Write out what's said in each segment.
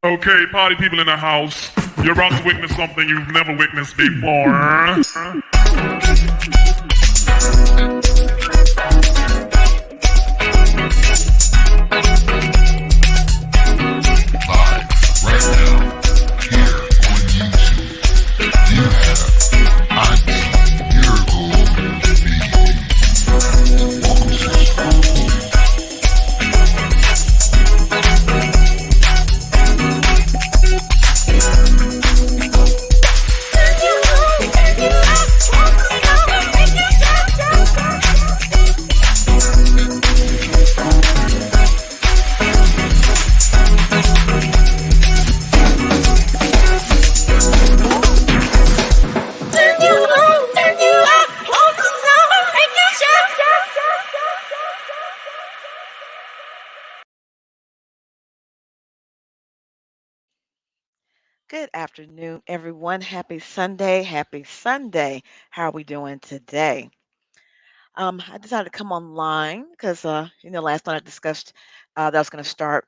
Okay, party people in the house, you're about to witness something you've never witnessed before. Live, right now, here on YouTube, you have Auntie Miracle Baby. Welcome to the show. Good afternoon, everyone. Happy Sunday. Happy Sunday. How are we doing today? I decided to come online because, last night I discussed that I was going to start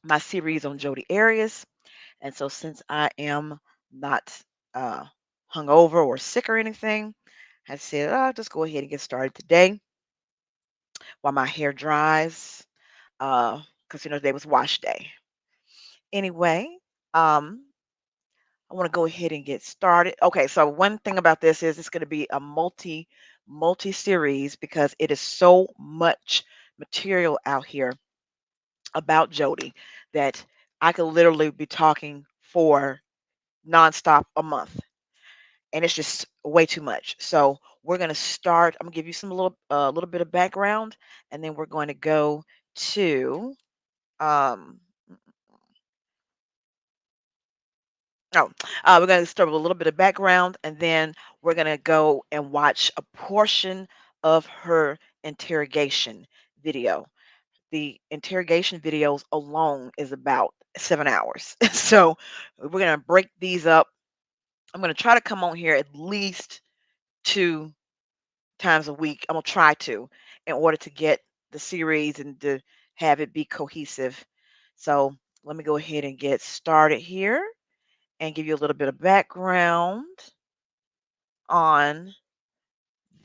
my series on Jodi Arias. And so, since I am not uh, hungover or sick or anything, I said, I'll just go ahead and get started today while my hair dries because, today was wash day. Anyway, um, I want to go ahead and get started. Okay, so one thing about this is it's going to be a multi series because it is so much material out here about Jody that I could literally be talking for nonstop a month, and it's just way too much. So we're going to start. I'm going to give you some little bit of background, and then we're going to go to um, Oh, we're going to start with a little bit of background, and then we're going to go and watch a portion of her interrogation video. The interrogation videos alone is about 7 hours. So we're going to break these up. I'm going to try to come on here at least 2 times a week. I'm going to try to in order to get the series and to have it be cohesive. So let me go ahead and get started here and give you a little bit of background on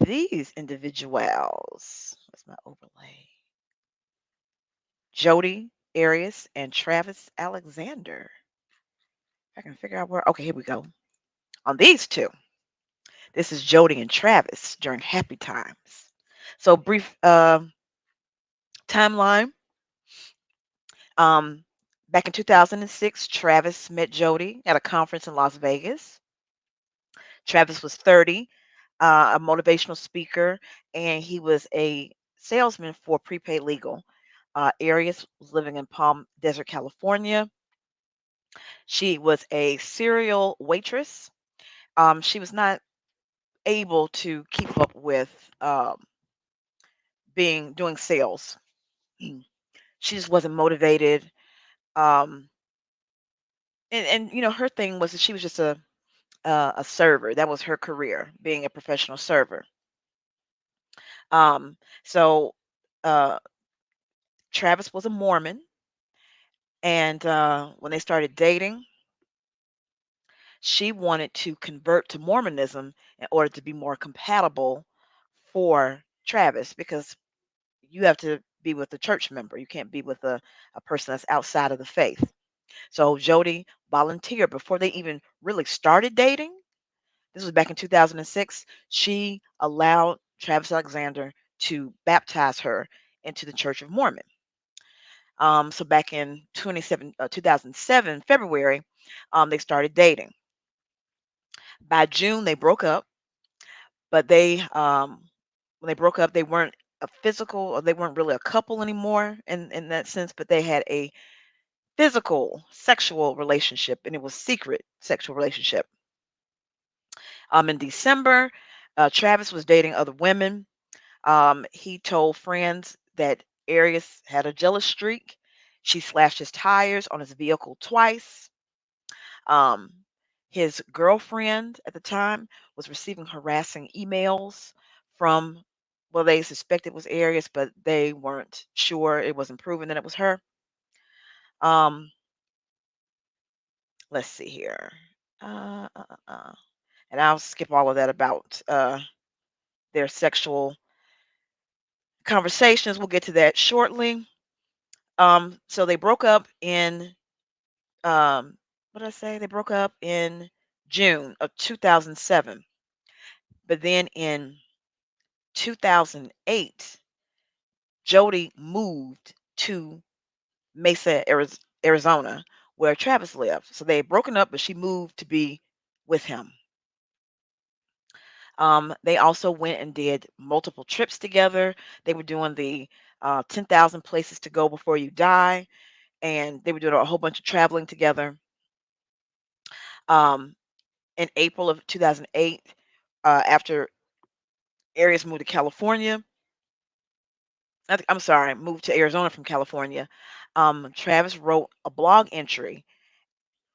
these individuals. What's my overlay? Jodi Arias and Travis Alexander. I can figure out where. Okay, here we go. On these two, this is Jodi and Travis during happy times. So brief timeline. Um, Back in 2006, Travis met Jodi at a conference in Las Vegas. Travis was 30, a motivational speaker, and he was a salesman for prepaid legal. Arias was living in Palm Desert, California. She was a serial waitress. She was not able to keep up with being doing sales. She just wasn't motivated. Um, and her thing was that she was just a server. That was her career, being a professional server. So uh, Travis was a Mormon, and when they started dating, she wanted to convert to Mormonism in order to be more compatible for Travis because you have to be with a church member. You can't be with a person that's outside of the faith. So Jody volunteered before they even really started dating. This was back in 2006. She allowed Travis Alexander to baptize her into the Church of Mormon. So back in 2007, February, they started dating. By June, they broke up, but when they broke up, they weren't a physical, or they weren't really a couple anymore in that sense, but they had a physical sexual relationship, and it was secret sexual relationship. In December, Travis was dating other women. He told friends that Arias had a jealous streak. She slashed his tires on his vehicle twice. Um, his girlfriend at the time was receiving harassing emails from, well, they suspected it was Arias, but they weren't sure. It wasn't proven that it was her. Um, Let's see here. Uh, uh, uh, uh. And I'll skip all of that about their sexual conversations. We'll get to that shortly. So they broke up in what did I say? They broke up in June of 2007. But then in 2008, Jodi moved to Mesa, Arizona, where Travis lived. So they had broken up, but she moved to be with him. They also went and did multiple trips together. They were doing the 10,000 places to go before you die, and they were doing a whole bunch of traveling together. Um, in April of 2008, after Arias moved to California, I'm sorry, moved to Arizona from California, Travis wrote a blog entry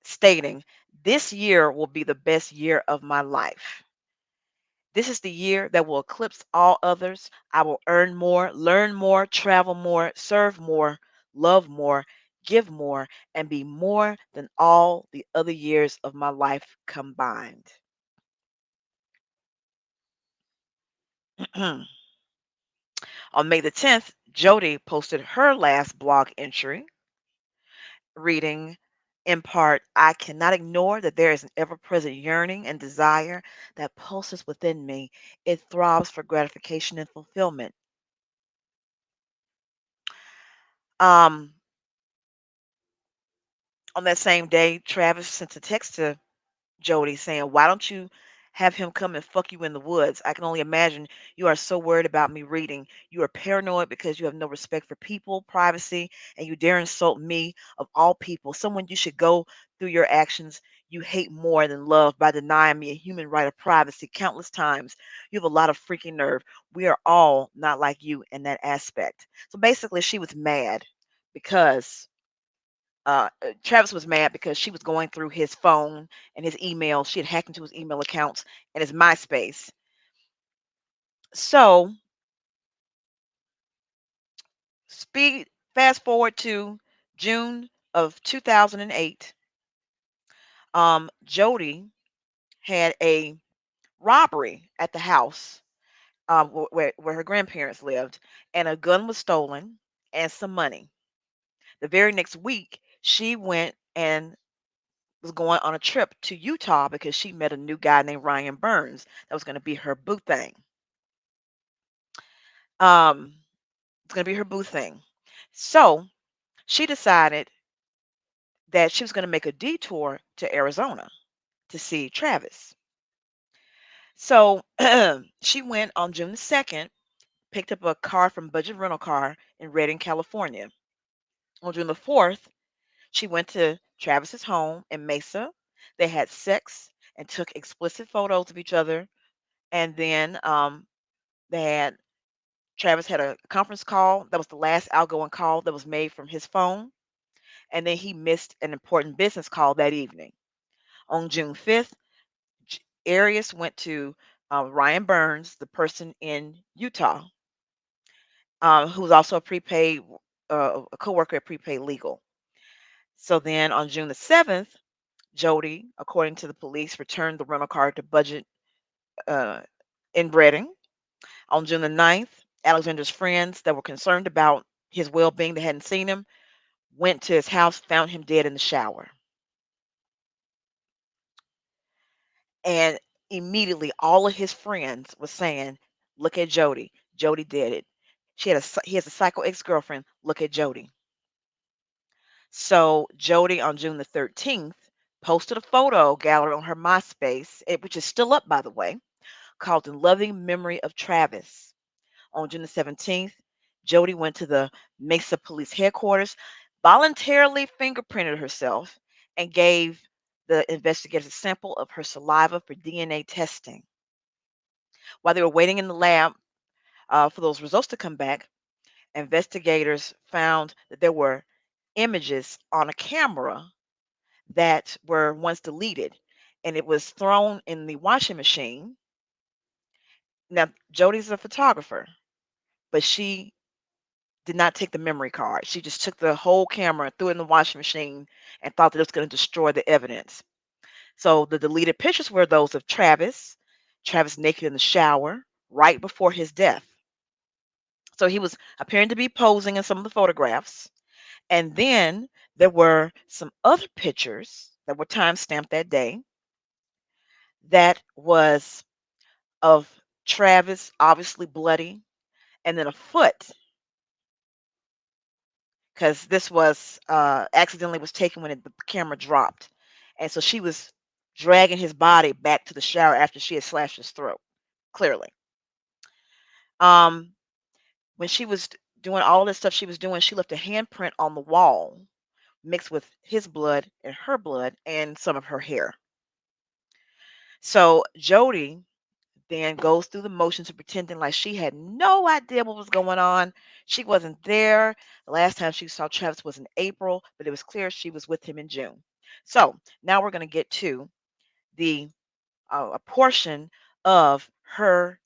stating, "This year will be the best year of my life. This is the year that will eclipse all others. I will earn more, learn more, travel more, serve more, love more, give more, and be more than all the other years of my life combined." On May the 10th, Jodi posted her last blog entry reading, in part, "I cannot ignore that there is an ever present yearning and desire that pulses within me. It throbs for gratification and fulfillment." Um, on that same day, Travis sent a text to Jody saying, "Why don't you have him come and fuck you in the woods? I can only imagine you are so worried about me reading. You are paranoid because you have no respect for people, privacy, and you dare insult me of all people, someone you should go through your actions you hate more than love by denying me a human right of privacy countless times. You have a lot of freaking nerve. We are all not like you in that aspect." So basically, she was mad because Travis was mad because she was going through his phone and his email. She had hacked into his email accounts and his MySpace. So, speed fast forward to June of 2008. Jody had a robbery at the house where her grandparents lived, and a gun was stolen and some money. The very next week, she went and was going on a trip to Utah because she met a new guy named Ryan Burns that was going to be her boo thing. Um, it's going to be her boo thing. So she decided that she was going to make a detour to Arizona to see Travis. So she went on June the 2nd, picked up a car from Budget Rental Car in Redding, California. On June the 4th, she went to Travis's home in Mesa. They had sex and took explicit photos of each other. And then they had Travis had a conference call. That was the last outgoing call that was made from his phone. And then he missed an important business call that evening. On June 5th, Arias went to Ryan Burns, the person in Utah, who was also a prepaid, a coworker at Prepaid Legal. So then on June the 7th, Jody, according to the police, returned the rental car to Budget uh, in Redding. On June the 9th, Alexander's friends that were concerned about his well being, they hadn't seen him, went to his house, found him dead in the shower. And immediately all of his friends were saying, "Look at Jody. Jody did it. He has a psycho ex-girlfriend. Look at Jody." So Jody on June the 13th posted a photo gallery on her MySpace, which is still up by the way, called "In Loving Memory of Travis." On June the 17th, Jody went to the Mesa Police Headquarters, voluntarily fingerprinted herself, and gave the investigators a sample of her saliva for DNA testing. While they were waiting in the lab for those results to come back, investigators found that there were images on a camera that were once deleted, and it was thrown in the washing machine. Now, Jody's a photographer, but she did not take the memory card. She just took the whole camera, threw it in the washing machine, and thought that it was going to destroy the evidence. So the deleted pictures were those of Travis, Travis naked in the shower right before his death. So he was appearing to be posing in some of the photographs. And then there were some other pictures that were time stamped that day that was of Travis, obviously bloody, and then a foot, because this was accidentally was taken when the camera dropped. And so she was dragging his body back to the shower after she had slashed his throat, clearly. Um, when she was doing all this stuff she was doing, she left a handprint on the wall mixed with his blood and her blood and some of her hair. So Jodi then goes through the motions of pretending like she had no idea what was going on. She wasn't there. The last time she saw Travis was in April, but it was clear she was with him in June. So now we're going to get to the a portion of her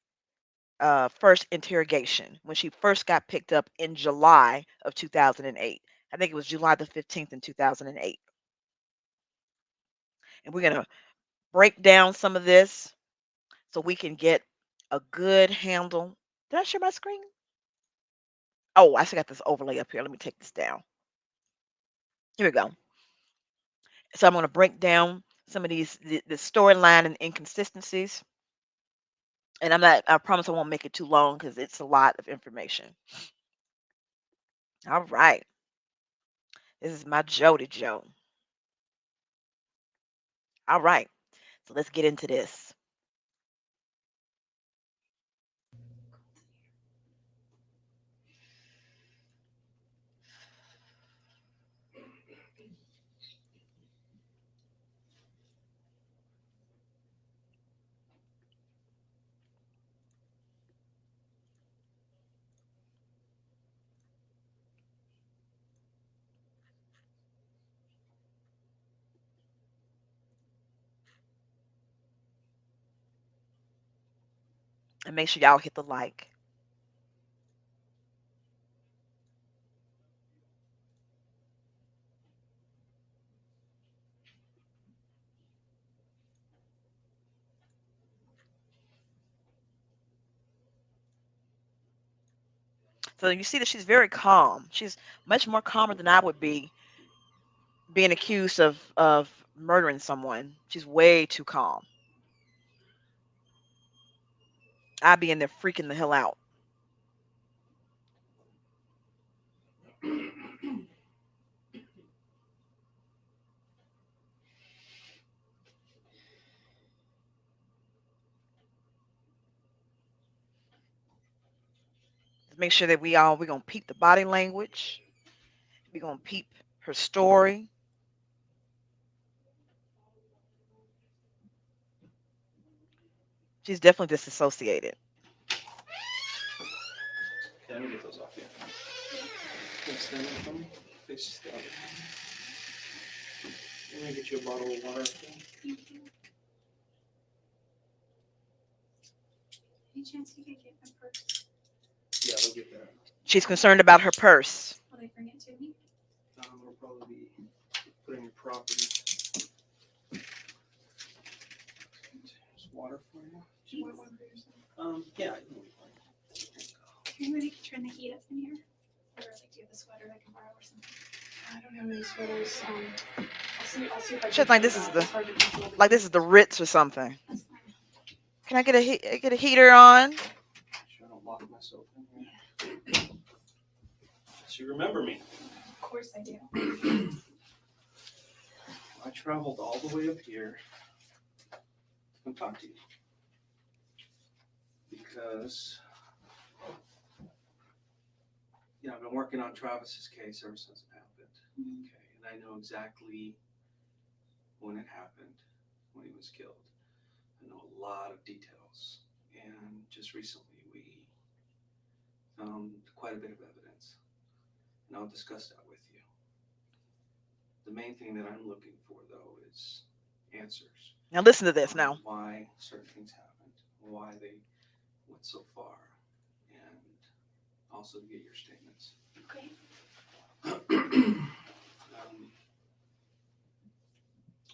first interrogation when she first got picked up in July of 2008. I think it was July the 15th in 2008. And we're going to break down some of this so we can get a good handle. Did I share my screen? Oh, I still got this overlay up here. Let me take this down. Here we go. So I'm going to break down some of the storyline and inconsistencies. And I promise I won't make it too long because it's a lot of information. All right. This is my Jodi Joe. All right. So let's get into this. And make sure y'all hit the like. So you see that she's very calm. She's much more calmer than I would be being accused of murdering someone. She's way too calm. I'd be in there freaking the hell out. Make sure that we're gonna peep the body language. We're gonna peep her story. She's definitely disassociated. Okay, let me get those off here. Can stand up for me? Face the other. Let me get you a bottle of water. Any chance you could get my purse? Yeah, we'll get that. She's concerned about her purse. Will they bring it to me? We'll probably be putting your property. There's water for you. Do you want one for yourself? Yeah, I can wait. Anybody trying to eat up in here? Or like, do you have a sweater I can borrow or something? I don't have any sweaters. I'll see if I can. Shit, like this is the Ritz or something. That's fine. Can I get a heater on? Sure, I don't lock myself in here. So you remember me? Of course I do. I traveled all the way up here to come talk to you because I've been working on Travis's case ever since it happened. Okay, and I know exactly when it happened, when he was killed. I know a lot of details, and just recently we found quite a bit of evidence, and I'll discuss that with you. The main thing that I'm looking for, though, is answers. Now listen to this now. Why certain things happened, why they went so far, and also to get your statements. Okay.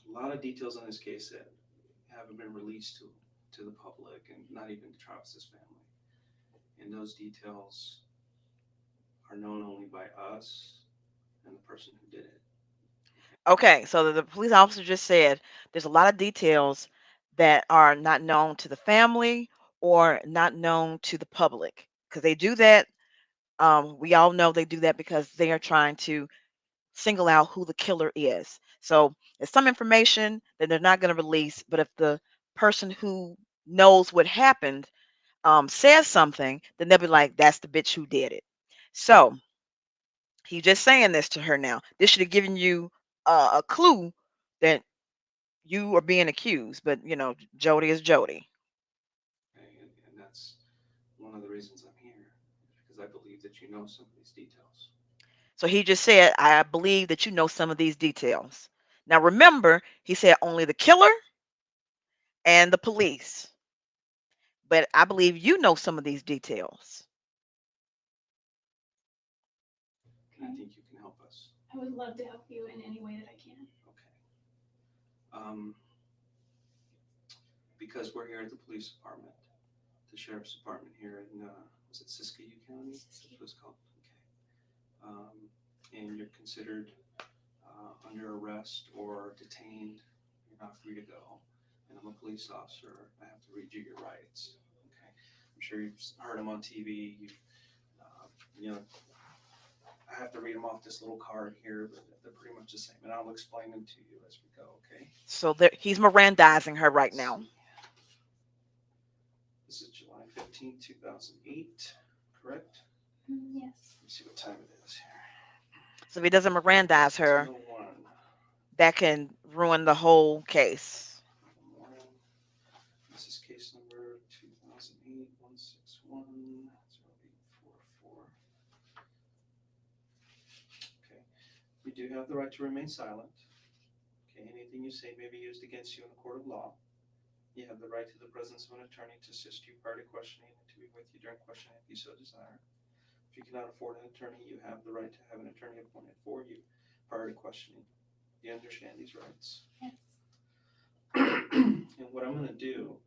A lot of details on this case that haven't been released to the public and not even to Travis's family. And those details are known only by us and the person who did it. Okay, so the police officer just said there's a lot of details that are not known to the family or not known to the public because they do that. We all know they do that because they are trying to single out who the killer is. So there's some information that they're not going to release, but if the person who knows what happened says something, then they'll be like, "That's the bitch who did it." So he's just saying this to her now. This should have given you a clue that you are being accused, but Jodi is Jodi. Okay? And that's one of the reasons I'm here, because I believe that you know some of these details. So he just said, I believe that you know some of these details. Now remember, he said only the killer and the police. But I believe you know some of these details. And I think you can help us. I would love to help you in any way that I can. Okay. Because we're here at the police department, the sheriff's department here in, was it Siskiyou County? Siskiyou. That's what it's called. Okay. And you're considered under arrest or detained. You're not free to go. And I'm a police officer. I have to read you your rights. Okay. I'm sure you've heard them on TV. You know, I have to read them off this little card here, but they're pretty much the same. And I'll explain them to you as we go. Okay. So he's Mirandizing her right now. This is July 15, 2008, correct? Yes. Let me see what time it is here. So if he doesn't Mirandize her, 10:01. that can ruin the whole case. Morning. This is case number 2008-161-0844. Okay. You do have the right to remain silent. Okay. Anything you say may be used against you in a court of law. You have the right to the presence of an attorney to assist you prior to questioning and to be with you during questioning if you so desire. If you cannot afford an attorney, you have the right to have an attorney appointed for you prior to questioning. Do you understand these rights? Yes. And what I'm going to do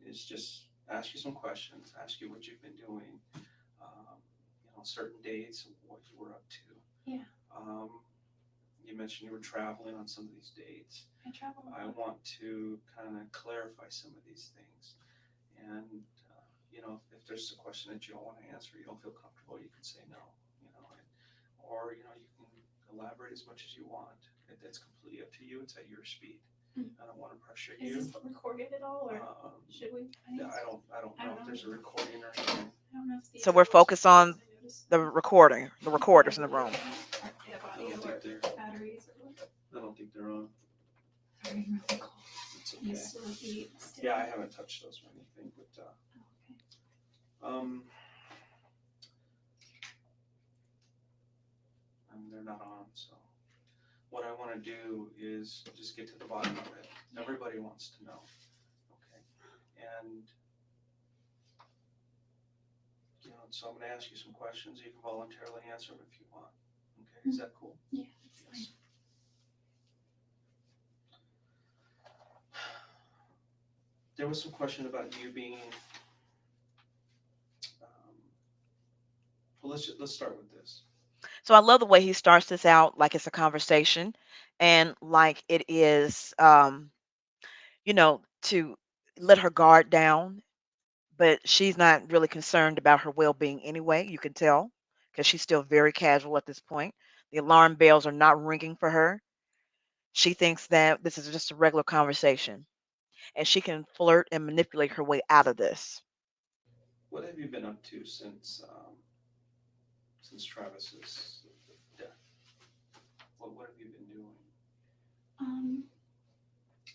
is just ask you some questions, ask you what you've been doing, certain dates, and what you were up to. Yeah. You mentioned you were traveling on some of these dates. I travel. I want to kind of clarify some of these things. And, if there's a question that you don't want to answer, you don't feel comfortable, you can say no, or, you can elaborate as much as you want. It's completely up to you. It's at your speed. I don't want to pressure you. Is this recorded at all, or should we? I don't know if there's a recording or something. I don't know if So we're focused on the recorders in the room. They have audio or batteries or what? I don't think they're on. Very really cool. It's You okay. still be still. Yeah, I haven't touched those or anything, but they're not on. So what I want to do is just get to the bottom of it. Everybody wants to know. Okay. And so I'm going to ask you some questions. You can voluntarily answer them if you want. Okay. Is that cool? Yeah, that's fine. There was some question about you being. Well, let's start with this. So I love the way he starts this out like it's a conversation and like it is, to let her guard down, but she's not really concerned about her well-being anyway. You can tell because she's still very casual at this point. The alarm bells are not ringing for her. She thinks that this is just a regular conversation and she can flirt and manipulate her way out of this. What have you been up to since Travis's death? What have you been doing?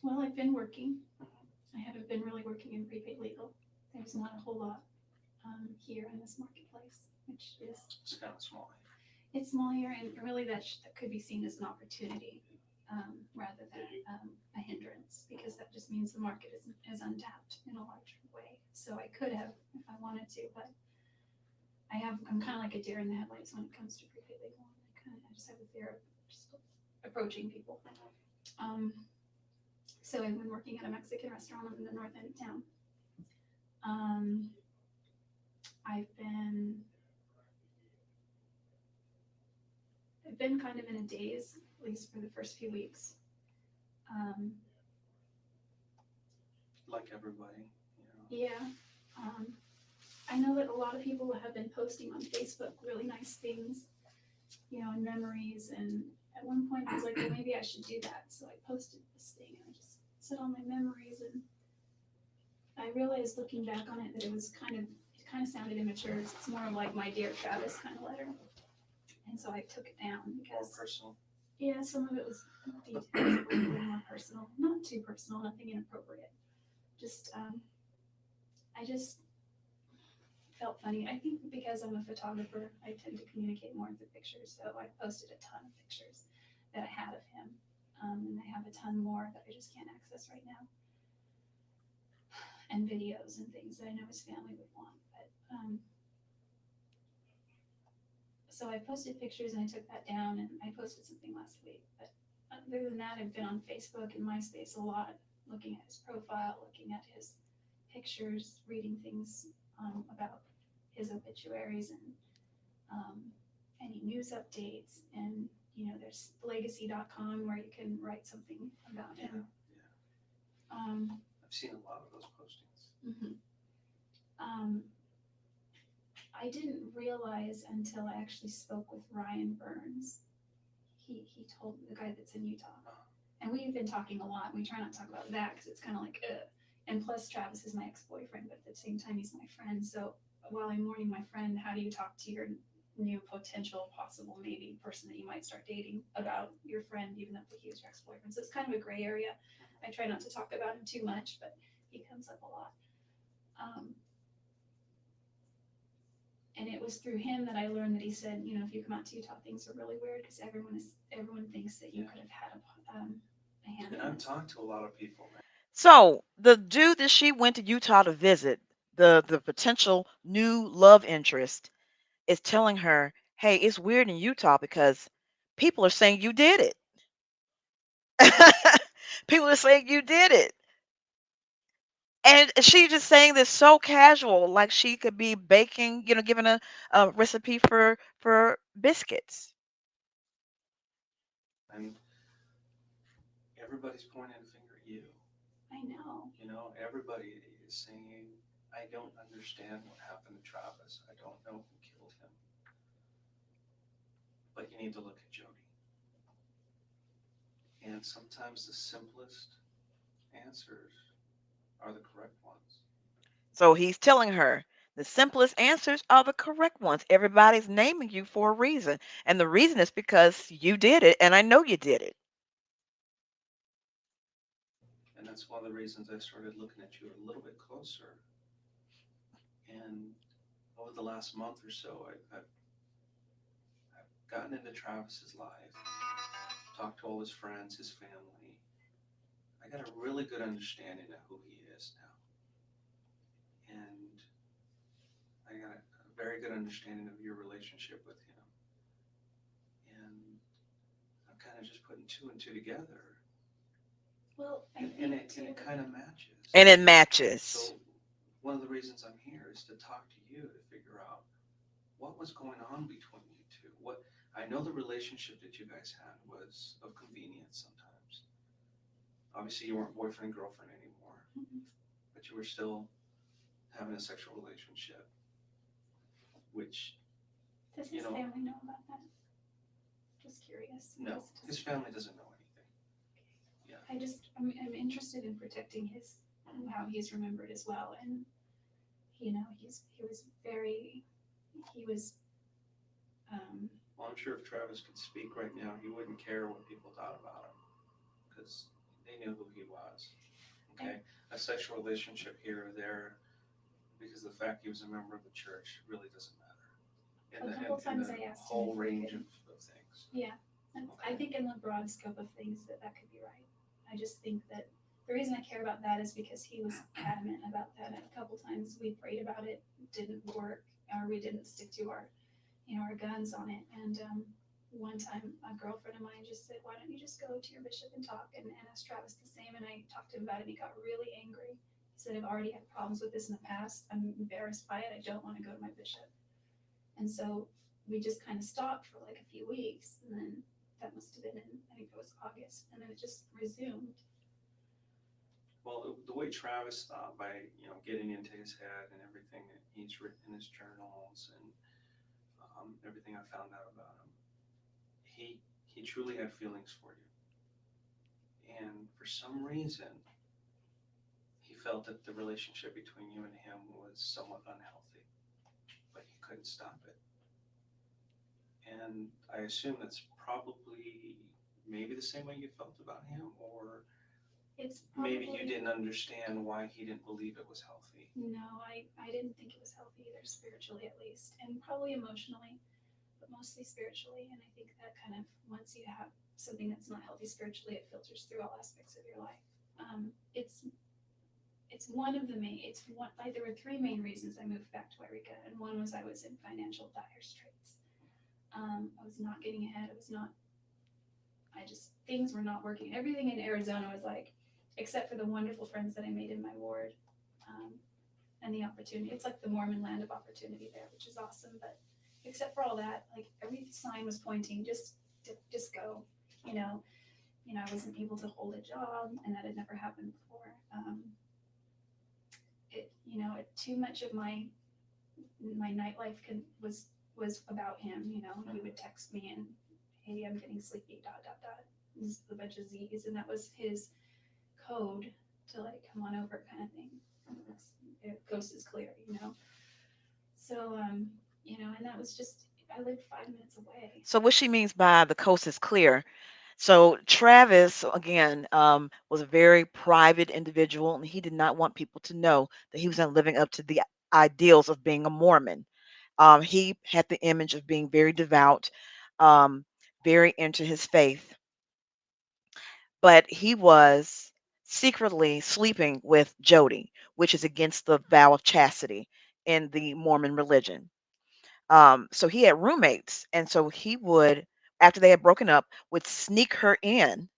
Well, I've been working. I haven't been really working in prepaid legal. There's not a whole lot here in this marketplace, which is It's kind of small. it's small here, and really that could be seen as an opportunity rather than a hindrance, because that just means the market is untapped in a large way. So I could have if I wanted to, but I'm kind of like a deer in the headlights when it comes to prepaid legal. I just have a fear of just approaching people. So I've been working at a Mexican restaurant in the north end of town. I've been kind of in a daze, at least for the first few weeks. Like everybody, Yeah. I know that a lot of people have been posting on Facebook really nice things, and memories. And at one point I was like, well, maybe I should do that. So I posted this thing and I just said all my memories. And I realized looking back on it that it kind of sounded immature. It's more of like my Dear Travis kind of letter. And so I took it down more because, personal. yeah, some of it was details that were a little more personal. Not too personal, nothing inappropriate. Just, I just felt funny. I think because I'm a photographer, I tend to communicate more through pictures. So I posted a ton of pictures that I had of him. And I have a ton more that I just can't access right now. And videos and things that I know his family would want. But so I posted pictures and I took that down, and I posted something last week. But other than that, I've been on Facebook and MySpace a lot, looking at his profile, looking at his pictures, reading things about his obituaries and any news updates. And there's legacy.com where you can write something about him. I've seen a lot of those postings. Mm-hmm. I didn't realize until I actually spoke with Ryan Burns. He told the guy that's in Utah. And we've been talking a lot. We try not to talk about that because it's kind of like, ugh. And plus, Travis is my ex-boyfriend, but at the same time, he's my friend. So while I'm mourning my friend, how do you talk to your new potential, possible, maybe person that you might start dating about your friend, even though he was your ex-boyfriend? So it's kind of a gray area. I try not to talk about him too much, but he comes up a lot. And it was through him that I learned that he said, if you come out to Utah, things are really weird because everyone thinks that you could have had a hand. And I've talked to a lot of people, man. So the dude that she went to Utah to visit, the potential new love interest, is telling her, "Hey, it's weird in Utah because people are saying you did it. People are saying you did it." And she just saying this so casual, like she could be baking, giving a recipe for biscuits. And everybody's pointing a finger at you. I know. Everybody is saying, I don't understand what happened to Travis. I don't know who killed him. But you need to look at Jodi. And sometimes the simplest answers are the correct ones. So he's telling her the simplest answers are the correct ones. Everybody's naming you for a reason. And the reason is because you did it, and I know you did it. And that's one of the reasons I started looking at you a little bit closer. And over the last month or so, I've gotten into Travis's life, talked to all his friends, his family. I got a really good understanding of who he is now. And I got a very good understanding of your relationship with him. And I'm kind of just putting two and two together. Well, and it kind of matches. And it matches. So one of the reasons I'm here is to talk to you to figure out what was going on between you two. I know the relationship that you guys had was of convenience sometimes. Obviously, you weren't boyfriend and girlfriend anymore, but you were still having a sexual relationship, which does his family know about that? Just curious. No, his family doesn't know anything. Yeah. I'm interested in protecting how he's remembered as well. And he was Well, I'm sure if Travis could speak right now, he wouldn't care what people thought about him because they knew who he was. Okay, a sexual relationship here or there, because the fact he was a member of the church really doesn't matter. A couple times I asked whole him range of things. Yeah, I think in the broad scope of things that could be right. I just think that the reason I care about that is because he was adamant about that. A couple times we prayed about it, didn't work, or we didn't stick to our, our guns on it. And one time, a girlfriend of mine just said, "Why don't you just go to your bishop and talk?" And asked Travis the same. And I talked to him about it, and he got really angry. He said, "I've already had problems with this in the past. I'm embarrassed by it. I don't want to go to my bishop." And so we just kind of stopped for like a few weeks, and then that must have been in, I think it was August, and then it just resumed. Well, the way Travis thought by getting into his head and everything that he's written in his journals and everything I found out about him, he truly had feelings for you, and for some reason he felt that the relationship between you and him was somewhat unhealthy, but he couldn't stop it. And I assume that's probably maybe the same way you felt about him, or It's maybe probably, you didn't understand why he didn't believe it was healthy. no, I didn't think it was healthy either, spiritually at least, and probably emotionally, but mostly spiritually. And I think that kind of, once you have something that's not healthy spiritually, it filters through all aspects of your life. It's one of the main, it's one, like, there were three main reasons I moved back to Eureka, and one was I was in financial dire straits. I was not getting ahead. Things were not working. Everything in Arizona was like, except for the wonderful friends that I made in my ward, um, and the opportunity. It's like the Mormon land of opportunity there, which is awesome. But except for all that, like every sign was pointing, just go. You know, I wasn't able to hold a job, and that had never happened before. Too much of my nightlife was about him. He would text me and, "Hey, I'm getting sleepy. Dot dot dot." This a bunch of Z's, and that was his code to like come on over, kind of thing. Coast is clear. So and that was just, I lived 5 minutes away. So what she means by the coast is clear. So Travis, again, was a very private individual, and he did not want people to know that he was not living up to the ideals of being a Mormon. He had the image of being very devout, um, very into his faith, but he was secretly sleeping with Jodi, which is against the vow of chastity in the Mormon religion. So he had roommates, and so he would, after they had broken up, would sneak her in,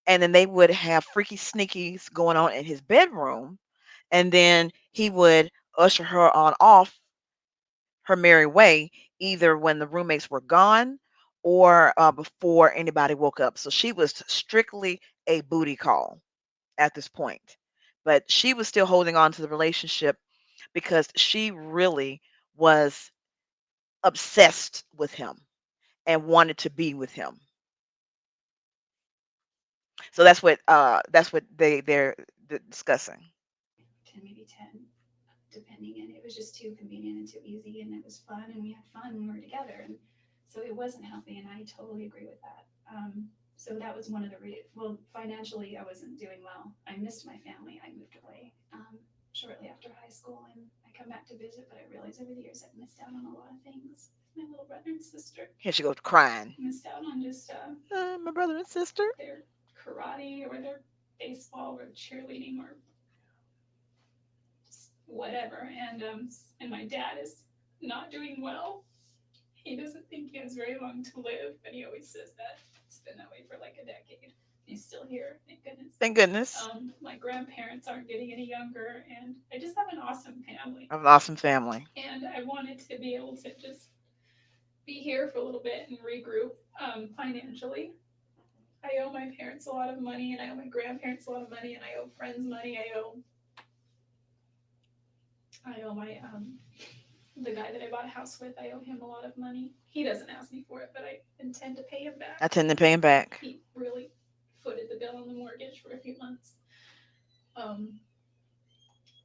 and then they would have freaky sneakies going on in his bedroom, and then he would usher her on off her merry way, either when the roommates were gone or before anybody woke up. So she was strictly a booty call at this point. But she was still holding on to the relationship because she really was obsessed with him and wanted to be with him. So that's what they're discussing. 10, maybe 10, depending. And it was just too convenient and too easy, and it was fun, and we had fun when we were together. And so it wasn't healthy, and I totally agree with that. So that was one of the well, financially, I wasn't doing well. I missed my family. I moved away shortly after high school, and I come back to visit, but I realized over the years I've missed out on a lot of things. My little brother and sister Here she goes crying. missed out on just My brother and sister. their karate or their baseball or cheerleading or just whatever. And my dad is not doing well. He doesn't think he has very long to live, but he always says that. It's been that way for like a decade. He's still here, thank goodness. Thank goodness. My grandparents aren't getting any younger, and I just have an awesome family. I have an awesome family. And I wanted to be able to just be here for a little bit and regroup financially. I owe my parents a lot of money, and I owe my grandparents a lot of money, and I owe friends money. I owe my the guy that I bought a house with. I owe him a lot of money. He doesn't ask me for it, but I intend to pay him back. I tend to pay him back. He really footed the bill on the mortgage for a few months.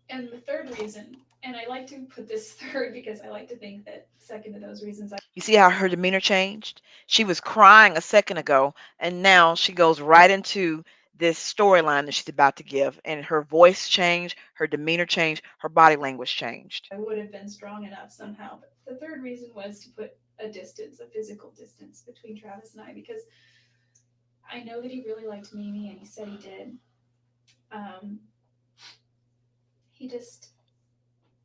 And the third reason, and I like to put this third because I like to think that second to those reasons. You see how her demeanor changed? She was crying a second ago, and now she goes right into this storyline that she's about to give, and her voice changed, her demeanor changed, her body language changed. I would have been strong enough somehow. But the third reason was to put a distance, a physical distance between Travis and I, because I know that he really liked Mimi, and he said he did. He just,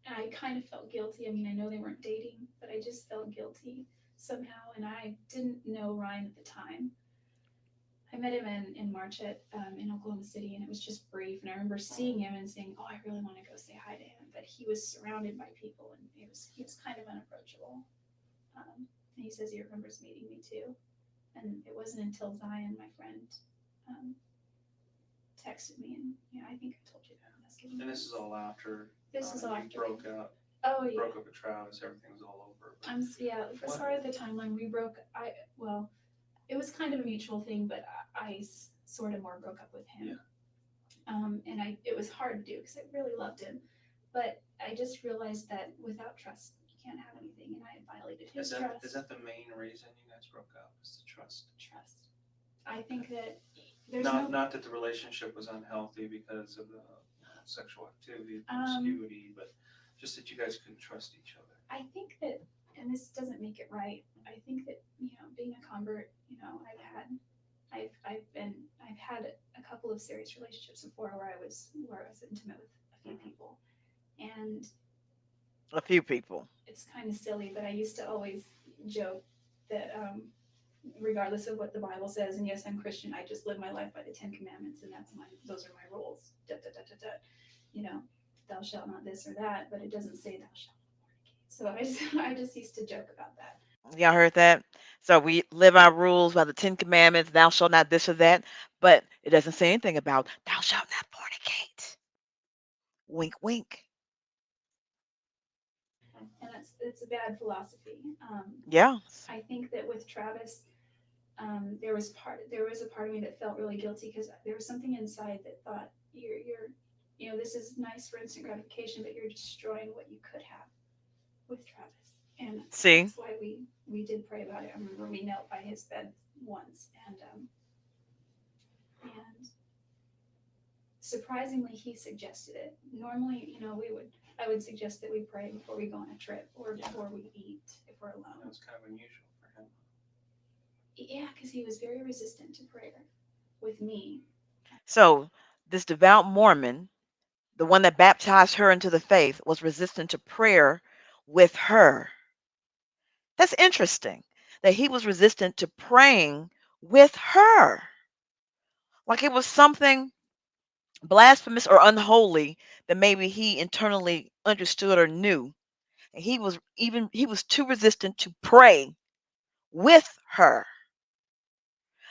I kind of felt guilty. I mean, I know they weren't dating, but I just felt guilty somehow. And I didn't know Ryan at the time. I met him in March in Oklahoma City, and it was just brief. And I remember seeing him and saying, "Oh, I really want to go say hi to him," but he was surrounded by people, and he was kind of unapproachable. And he says he remembers meeting me too. And it wasn't until Zion, my friend, um, texted me, and yeah, I think I told you that. And this is all after This is all you after broke up. Oh yeah. Broke up with Travis. Everything was all over. Yeah. As far as the timeline, we broke. Well, it was kind of a mutual thing, but I sort of more broke up with him. Yeah. And it was hard to do because I really loved him, but I just realized that without trust, you can't have anything, and I had violated his trust. Is that the main reason you guys broke up? Is the trust? Trust. I think that there's not that the relationship was unhealthy because of the sexual activity, promiscuity, but just that you guys couldn't trust each other. I think that, and this doesn't make it right. I think that being a convert, I've had a couple of serious relationships before where I was intimate with a few people, and A few people. it's kind of silly, but I used to always joke that regardless of what the Bible says, and yes, I'm Christian, I just live my life by the Ten Commandments, and those are my rules. Da, da, da, da, da. Thou shalt not this or that, but it doesn't say thou shalt not fornicate. So I just used to joke about that. Y'all heard that? So we live our rules by the Ten Commandments, thou shalt not this or that, but it doesn't say anything about thou shalt not fornicate. Wink, wink. And it's a bad philosophy. Yeah. I think that with Travis, there was a part of me that felt really guilty because there was something inside that thought this is nice for instant gratification, but you're destroying what you could have with Travis. And See? that's why we did pray about it. I remember we knelt by his bed once, and surprisingly he suggested it. Normally, I would suggest that we pray before we go on a trip or before we eat if we're alone. That was kind of unusual for him. Yeah, because he was very resistant to prayer with me. So this devout Mormon, the one that baptized her into the faith, was resistant to prayer with her. That's interesting that he was resistant to praying with her. Like it was something blasphemous or unholy that maybe he internally understood or knew. And he was too resistant to pray with her.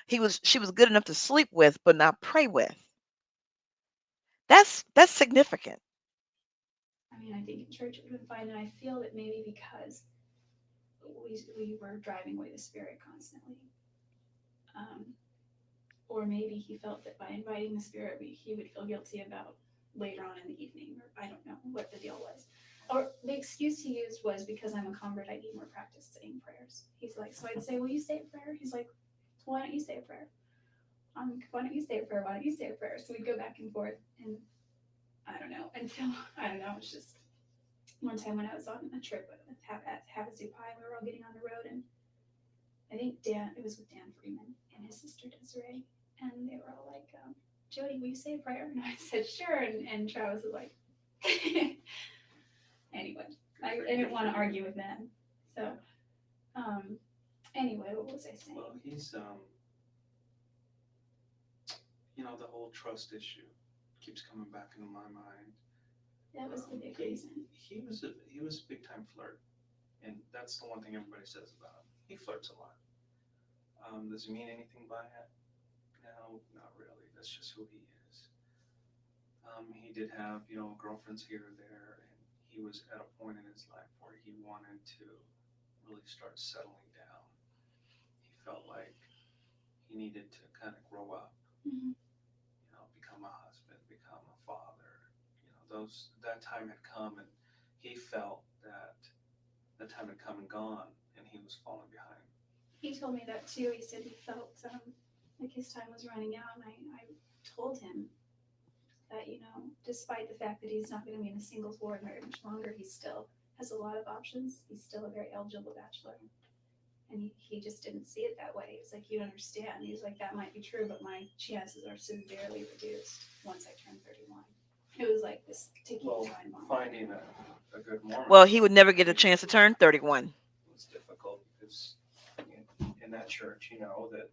She was good enough to sleep with, but not pray with. That's significant. I mean, I think in church it would have been fine, and I feel that maybe because we were driving away the spirit constantly, or maybe he felt that by inviting the spirit, he would feel guilty about later on in the evening, or I don't know what the deal was. Or the excuse he used was because I'm a convert, I need more practice saying prayers. He's like, so I'd say, will you say a prayer? He's like, why don't you say a prayer? Why don't you say a prayer? Why don't you say a prayer? So we'd go back and forth, and I don't know, it's just one time when I was on a trip with Havasu Pi, we were all getting on the road, and I think it was with Dan Freeman and his sister Desiree, and they were all like, Jodi, will you say a prayer? And I said, sure, and Travis was like, anyway, I didn't want to argue with them. So, anyway, what was I saying? Well, he's, the whole trust issue keeps coming back into my mind. That was the big reason. He was a big time flirt, and that's the one thing everybody says about him. He flirts a lot. Does he mean anything by it? No, not really. That's just who he is. He did have, girlfriends here or there, and he was at a point in his life where he wanted to really start settling down. He felt like he needed to kind of grow up, become a husband, become a father. That time had come, and he felt that the time had come and gone, and he was falling behind. He told me that too. He said he felt like his time was running out, and I told him that, despite the fact that he's not going to be in a singles ward very much longer, he still has a lot of options. He's still a very eligible bachelor. And he just didn't see it that way. He was like, you don't understand. He was like, that might be true, but my chances are severely reduced once I turn 31. It was like this ticking Well, time bomb. finding a good Mormon Well, he girl would never get a chance to turn 31. was difficult because in that church, that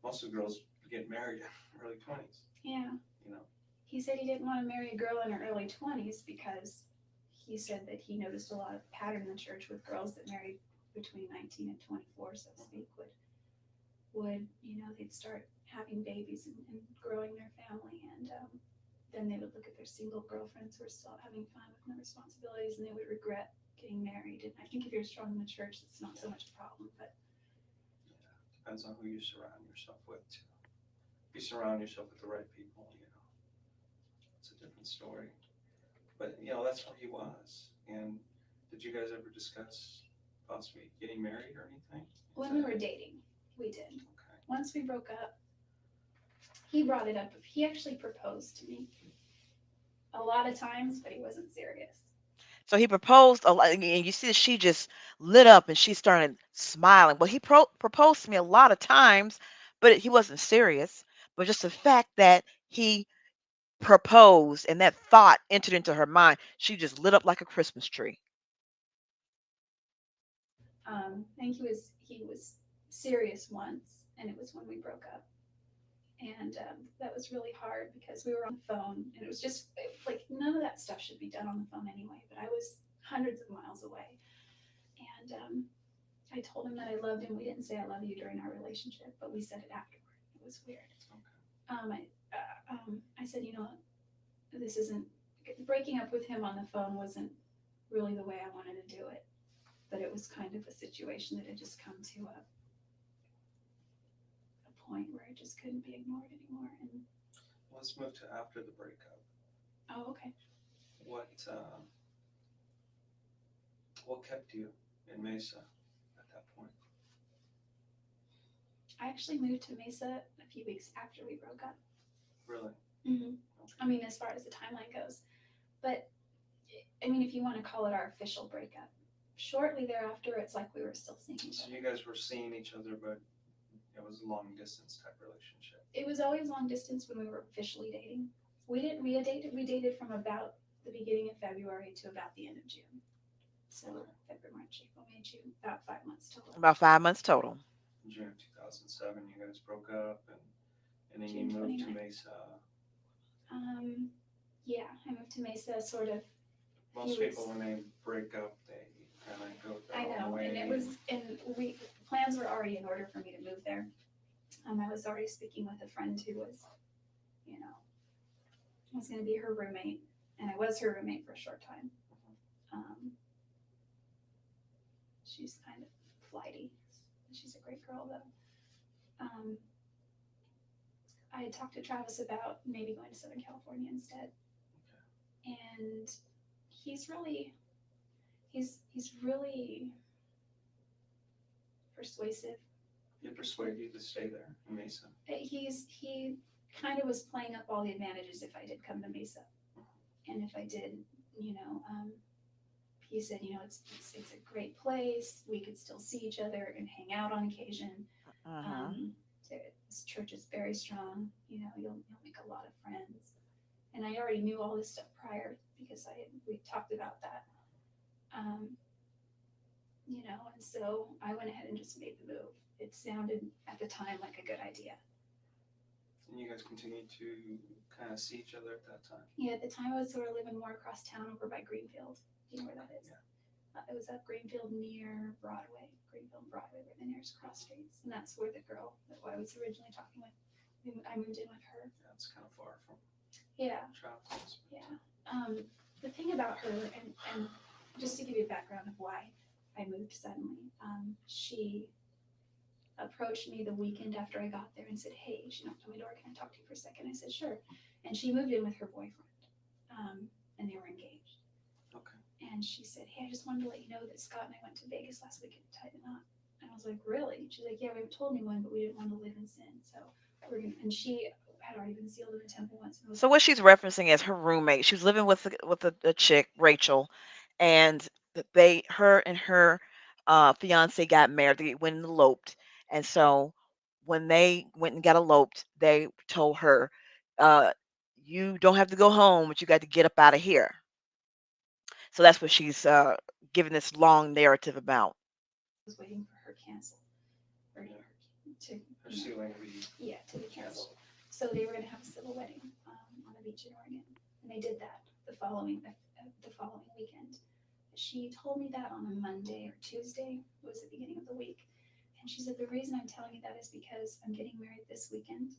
most of the girls get married in early 20s. Yeah. You know, He said he didn't want to marry a girl in her early 20s because he said that he noticed a lot of pattern in the church with girls that married between 19 and 24, so to speak, would they'd start having babies and growing their family, and then they would look at their single girlfriends who are still having fun with no responsibilities, and they would regret getting married. And I think if you're strong in the church, it's not so much a problem, but yeah, depends on who you surround yourself with too. If you surround yourself with the right people, it's a different story. But that's where he was. And did you guys ever discuss possibly getting married or anything? when we were dating, we did. Okay. Once we broke up, he brought it up. He actually proposed to me a lot of times, but he wasn't serious. So he proposed a lot, and you see that she just lit up and she started smiling. Well, he proposed to me a lot of times, but he wasn't serious. But just the fact that he proposed and that thought entered into her mind, she just lit up like a Christmas tree. I think he was serious once, and it was when we broke up, and that was really hard because we were on the phone, and it was just like none of that stuff should be done on the phone anyway. But I was hundreds of miles away, and I told him that I loved him. We didn't say I love you during our relationship, but we said it afterward. It was weird. I said, this isn't breaking up with him on the phone wasn't really the way I wanted to do it, but it was kind of a situation that had just come to a point where it just couldn't be ignored anymore. And Let's move to after the breakup. oh, okay. What kept you in Mesa at that point? I actually moved to Mesa a few weeks after we broke up. Really? Mm-hmm. Okay. I mean, as far as the timeline goes, but I mean, if you want to call it our official breakup, shortly thereafter, it's like we were still seeing each So other. you guys were seeing each other, but it was a long distance type relationship. It was always long distance when we were officially dating. We didn't re-date. We dated from about the beginning of February to about the end of June. So February, March, April, May, June, about 5 months total. About 5 months total. In June of 2007, you guys broke up, and then June you moved to 29th. Mesa. Yeah, I moved to Mesa sort of. Most people, when they break up, they kind of go I their own know, way. and plans were already in order for me to move there. I was already speaking with a friend who was, was going to be her roommate, and I was her roommate for a short time. She's kind of flighty. She's a great girl, though. I had talked to Travis about maybe going to Southern California instead, and he's really persuasive. He persuaded you to stay there in Mesa. He kind of was playing up all the advantages if I did come to Mesa, and if I did, he said, it's a great place. We could still see each other and hang out on occasion. This church is very strong. You'll make a lot of friends. And I already knew all this stuff prior because we talked about that. And so I went ahead and just made the move. It sounded at the time like a good idea. And you guys continued to kind of see each other at that time? Yeah, at the time I was sort of living more across town over by Greenfield. Do you know where that is? Yeah. It was up Greenfield near Broadway. Greenfield and Broadway were the nearest cross streets. And that's where the girl that I was originally talking with, I moved in with her. Yeah, it's kind of far from Travis. Yeah. The thing about her, and just to give you a background of why I moved suddenly, she approached me the weekend after I got there and said, hey, she knocked on my door, can I talk to you for a second? I said, sure. And she moved in with her boyfriend, and they were engaged. Okay. And she said, hey, I just wanted to let you know that Scott and I went to Vegas last weekend to tie the knot. And I was like, really? She's like, yeah, we haven't told anyone, but we didn't want to live in sin. So and she had already been sealed in the temple once. So what she's referencing is her roommate. She was living with a chick, Rachel, and her and her fiance got married. They went and eloped, and so when they went and got eloped, they told her, uh, you don't have to go home, but you got to get up out of here. So that's what she's giving this long narrative about. Was waiting for her cancel or Yeah. to Her you know, ceiling be to be canceled. canceled. So they were going to have a civil wedding on the beach in Oregon, and they did that the following weekend. She told me that on a Monday or Tuesday. It was the beginning of the week, and she said the reason I'm telling you that is because I'm getting married this weekend,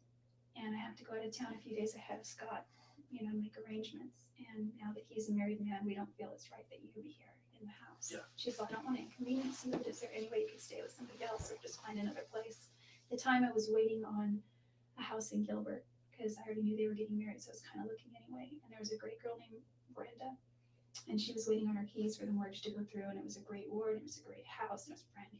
and I have to go out of town a few days ahead of Scott, make arrangements. And now that he's a married man, we don't feel it's right that you be here in the house. Yeah. She's like, I don't want to inconvenience you, but is there any way you could stay with somebody else or just find another place? At the time I was waiting on a house in Gilbert because I already knew they were getting married, so I was kind of looking anyway. And there was a great girl named Brenda, and she was waiting on her keys for the mortgage to go through, and it was a great ward, it was a great house, and it was brand new.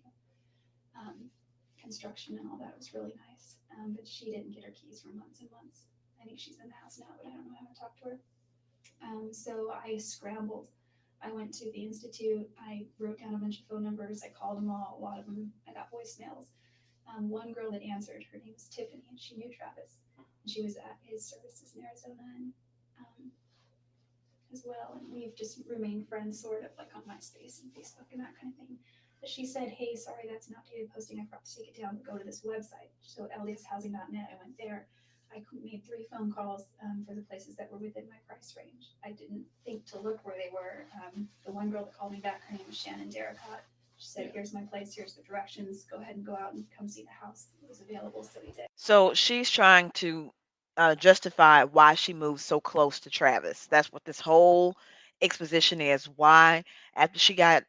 Construction and all that was really nice, but she didn't get her keys for months and months. I think she's in the house now, but I don't know how to talk to her. So I scrambled. I went to the Institute. I wrote down a bunch of phone numbers. I called them all. A lot of them, I got voicemails. One girl that answered, her name was Tiffany, and she knew Travis. And she was at his services in Arizona and, as well. And we've just remained friends, sort of like on MySpace and Facebook and that kind of thing. But she said, hey, sorry, that's an outdated posting. I forgot to take it down, but go to this website. So ldshousing.net, I went there. I made 3 phone calls for the places that were within my price range. I didn't think to look where they were. The one girl that called me back, her name was Shannon Derricott. She said, here's my place, here's the directions. Go ahead and go out and come see the house. It was available, so we did. So she's trying to justify why she moved so close to Travis. That's what this whole exposition is. Why, after she got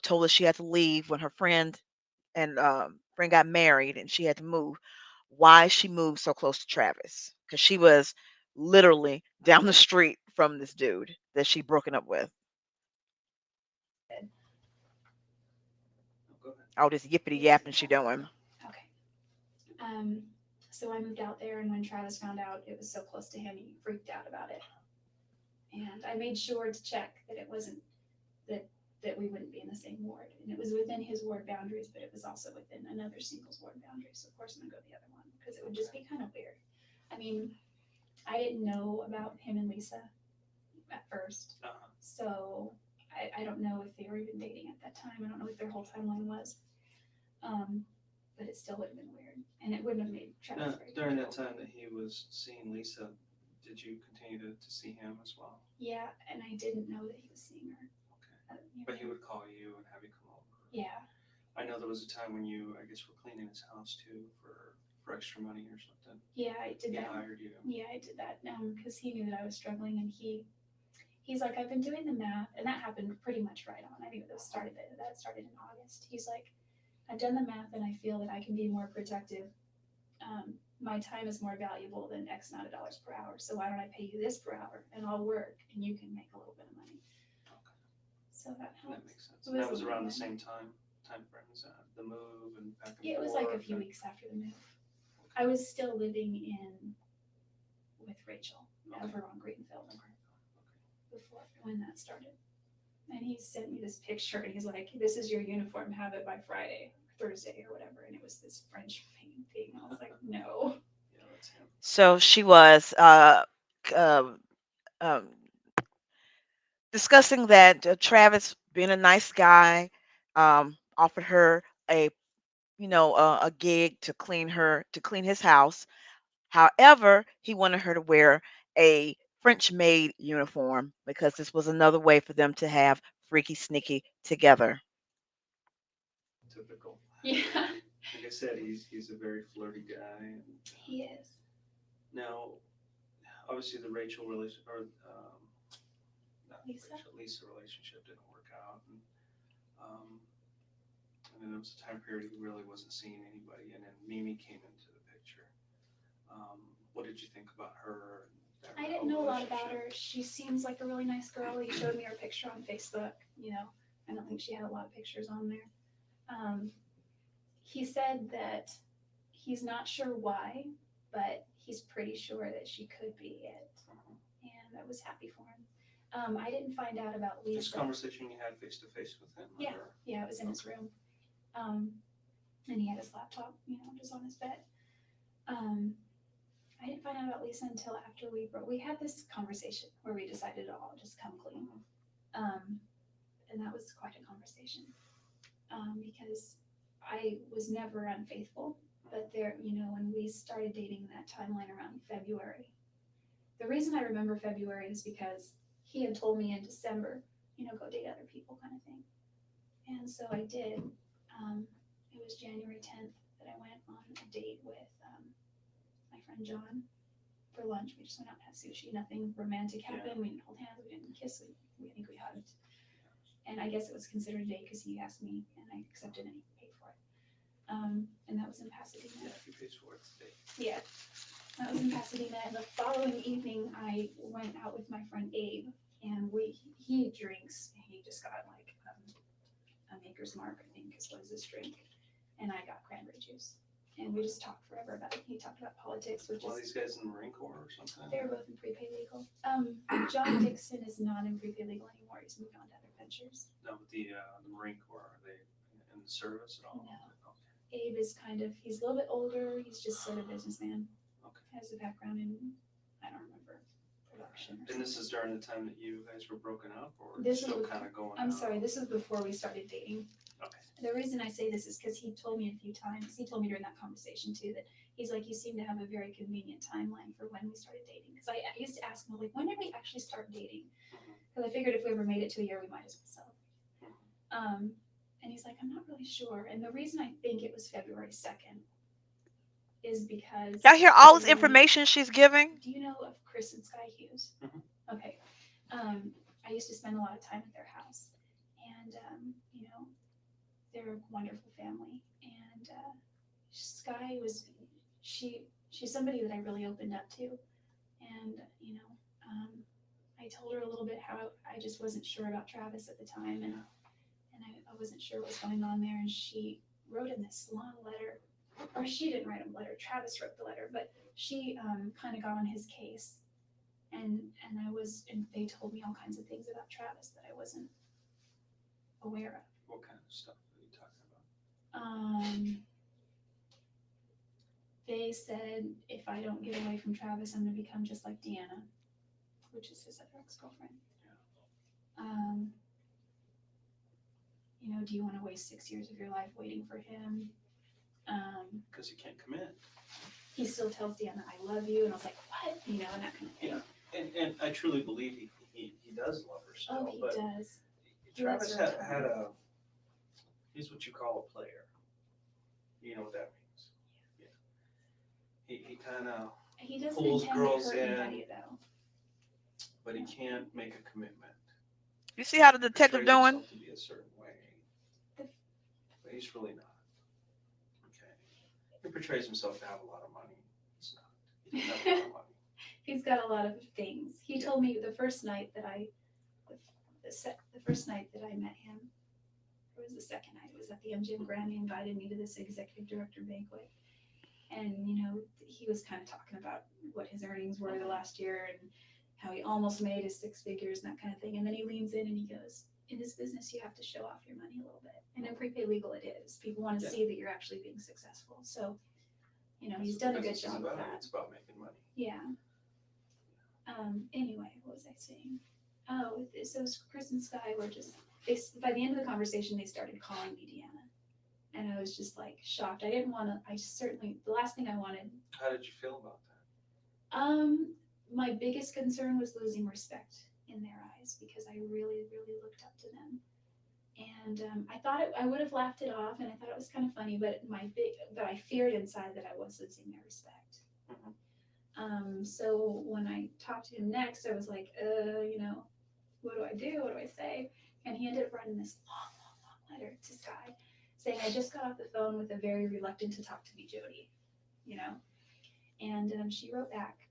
told that she had to leave when her friend got married and she had to move, why she moved so close to Travis? Because she was literally down the street from this dude that she broken up with. Oh, go ahead. All this yippity yapping she doing. Okay. So I moved out there, and when Travis found out it was so close to him, he freaked out about it. And I made sure to check that it wasn't that we wouldn't be in the same ward. And it was within his ward boundaries, but it was also within another singles ward boundary. So of course I'm gonna go the other one because it would just be kind of weird. I mean, I didn't know about him and Lisa at first. So I don't know if they were even dating at that time. I don't know what their whole timeline was. But it still would have been weird. And it wouldn't have made Travis Now, very during that comfortable. time that he was seeing Lisa, did you continue to see him as well? Yeah, and I didn't know that he was seeing her. Okay. But he would call you and have you come over. Yeah. I know there was a time when you, I guess, were cleaning his house too for extra money or something. Yeah, I did He that. hired you. Yeah, I did that because he knew that I was struggling, and he's like, I've been doing the math, and that happened pretty much right on. I think that started in August. He's like, I've done the math, and I feel that I can be more protective. My time is more valuable than X amount of dollars per hour. So why don't I pay you this per hour, and I'll work, and you can make a little bit of money. Okay. So that helped. That makes sense. And that was around the same time frame as the move and back and forth. It was like a few weeks after the move. I was still living with Rachel over on Greenfield before when that started. And he sent me this picture, and he's like, "This is your uniform. Have it by Friday, Thursday, or whatever." And it was this French painting. I was like, "No." Yeah, that's him. So she was uh, um, discussing that Travis, being a nice guy, offered her a gig to clean his house. However, he wanted her to wear a French maid uniform because this was another way for them to have freaky sneaky together. Typical. Yeah, Like I said, he's a very flirty guy. And, he is. now, obviously, the Rachel relation or not Lisa? Lisa relationship didn't work out, and then there was a time period he really wasn't seeing anybody, and then Mimi came into the picture. What did you think about her? And I that didn't know a whole lot about her. relationship? She seems like a really nice girl. He showed me her picture on Facebook. I don't think she had a lot of pictures on there. He said that he's not sure why, but he's pretty sure that she could be it, and I was happy for him. I didn't find out about Lisa. This conversation you had face to face with him? Yeah, or? yeah, it was in his room, and he had his laptop, just on his bed. I didn't find out about Lisa until after we had this conversation where we decided to all just come clean. And that was quite a conversation. Because I was never unfaithful, but there, when we started dating that timeline around February, the reason I remember February is because he had told me in December, go date other people kind of thing. And so I did. It was January 10th that I went on a date with my friend John for lunch. We just went out and had sushi. Nothing romantic happened. We didn't hold hands. We didn't kiss. I think we hugged. And I guess it was considered a date because he asked me and I accepted and he paid for it. And that was in Pasadena. Yeah, if he pays for it, it's a date. Yeah. That was in Pasadena. And the following evening, I went out with my friend Abe, and he drinks. He just got like a Maker's Mark, I think, is what is this drink. And I got cranberry juice. And we just talked forever about it. He talked about politics, which One of is... these guys in the Marine Corps or something? They're both in prepaid legal. John Dixon is not in prepaid legal anymore. He's moved on to other ventures. No, but the Marine Corps, are they in the service at all? No. Okay. Abe is he's a little bit older. He's just sort of businessman. Okay. Has a background in, I don't remember, production. And this is during the time that you guys were broken up, or This still was- kind of going I'm out? sorry, this was before we started dating. Okay. The reason I say this is because he told me a few times, he told me during that conversation too, that he's like, you seem to have a very convenient timeline for when we started dating. Because I used to ask him, like, when did we actually start dating? Because I figured if we ever made it to a year, we might as well sell. And he's like, I'm not really sure. And the reason I think it was February 2nd is because... Y'all hear all this information she's giving? Do you know of Chris and Sky Hughes? Mhm. Okay. I used to spend a lot of time at their house. And, they're a wonderful family. And Sky was... She's somebody that I really opened up to. And, I told her a little bit how I just wasn't sure about Travis at the time. And I wasn't sure what was going on there. And she wrote in this long letter, or she didn't write a letter, Travis wrote the letter, but she kind of got on his case. And they told me all kinds of things about Travis that I wasn't aware of. What kind of stuff are you talking about? They said if I don't get away from Travis, I'm going to become just like Deanna, which is his other ex-girlfriend. Do you want to waste 6 years of your life waiting for him? Because you can't commit. He still tells Deanna, I love you. And I was like, what? And that kind of thing. Yeah. And I truly believe he does love her still. Oh, he but does. Travis He loves her. had he's what you call a player. You know what that means. Yeah. He kind of He doesn't pulls intend girls to hurt in. Anybody, though. But he can't make a commitment. You see how the detective Portrays doing? himself to be a certain way. But he's really not. Okay. He portrays himself to have a lot of money. He's not. He doesn't have a lot of money. He's got a lot of things. He told me the first night that I met him, or it was the second night, it was at the MGM Grand. He invited me to this executive director banquet. And, he was kind of talking about what his earnings were the last year and how he almost made his 6 figures and that kind of thing. And then he leans in and he goes, in this business, you have to show off your money a little bit. And in prepaid legal, it is. People want to see that you're actually being successful. So, he's done a good job with that. It's about making money. Yeah. Anyway, what was I saying? Oh, so Chris and Sky were by the end of the conversation, they started calling me Deanna. And I was just like shocked. I didn't want to, the last thing I wanted. How did you feel about that? My biggest concern was losing respect in their eyes because I really, really looked up to them. And I thought I would have laughed it off, and I thought it was kind of funny, but I feared inside that I was losing their respect. Mm-hmm. So when I talked to him next, I was like, what do I do? What do I say? And he ended up writing this long letter to Sky saying, I just got off the phone with a very reluctant to talk to me Jodi, And she wrote back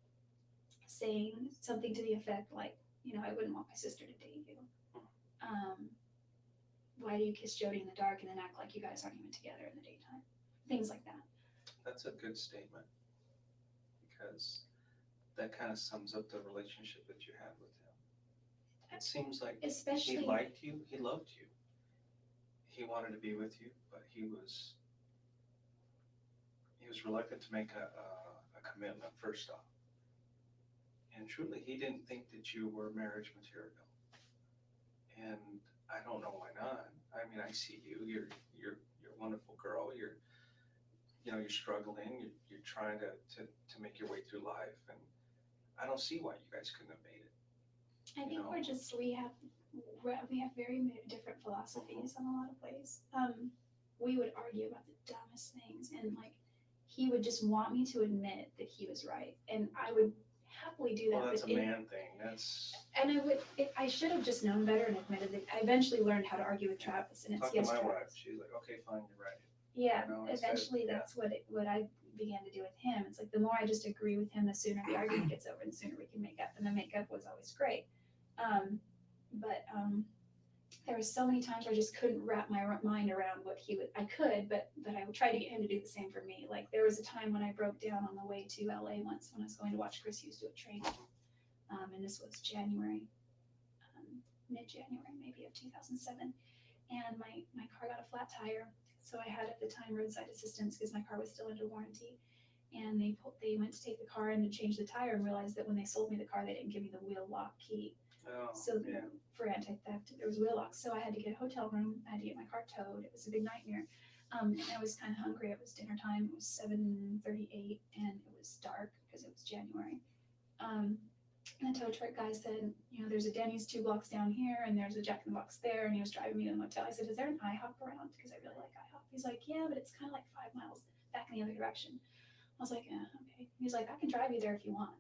saying something to the effect like, I wouldn't want my sister to date you. Why do you kiss Jodi in the dark and then act like you guys aren't even together in the daytime? Things like that. That's a good statement because that kind of sums up the relationship that you had with him. It seems like Especially, he liked you, he loved you. He wanted to be with you, but he was reluctant to make a commitment, first off. And truly, he didn't think that you were marriage material. And I don't know why not. I mean, I see you. You're a wonderful girl. You're struggling. You're trying to make your way through life, and I don't see why you guys couldn't have made it. I think we have very different philosophies on a lot of ways. We would argue about the dumbest things, and like he would just want me to admit that he was right, and I would happily do that. Well, that's but a man thing. I should have just known better and admitted that. I eventually learned how to argue with Travis, and it's Talk to yes, my Travis. wife. She's like, okay, fine, you're right. Yeah, You know, eventually that's what I began to do with him. It's like the more I just agree with him, the sooner the argument gets over, and the sooner we can make up. And the makeup was always great. But there were so many times where I just couldn't wrap my mind around what he would. I could, but I would try to get him to do the same for me. Like there was a time when I broke down on the way to LA once when I was going to watch Chris Hughes do a training, and this was January, mid-January maybe of 2007, and my car got a flat tire. So I had at the time roadside assistance because my car was still under warranty, and they went to take the car in to change the tire and realized that when they sold me the car, they didn't give me the wheel lock key. Oh, So yeah. for anti-theft, there was wheel locks. So I had to get a hotel room. I had to get my car towed. It was a big nightmare. And I was kind of hungry. It was dinner time. It was 7:38, and it was dark because it was January. And the tow truck guy said, there's a Denny's 2 blocks down here, and there's a Jack in the Box there, and he was driving me to the motel. I said, is there an IHOP around? Because I really like IHOP. He's like, yeah, but it's kind of like 5 miles back in the other direction. I was like, okay. He's like, I can drive you there if you want.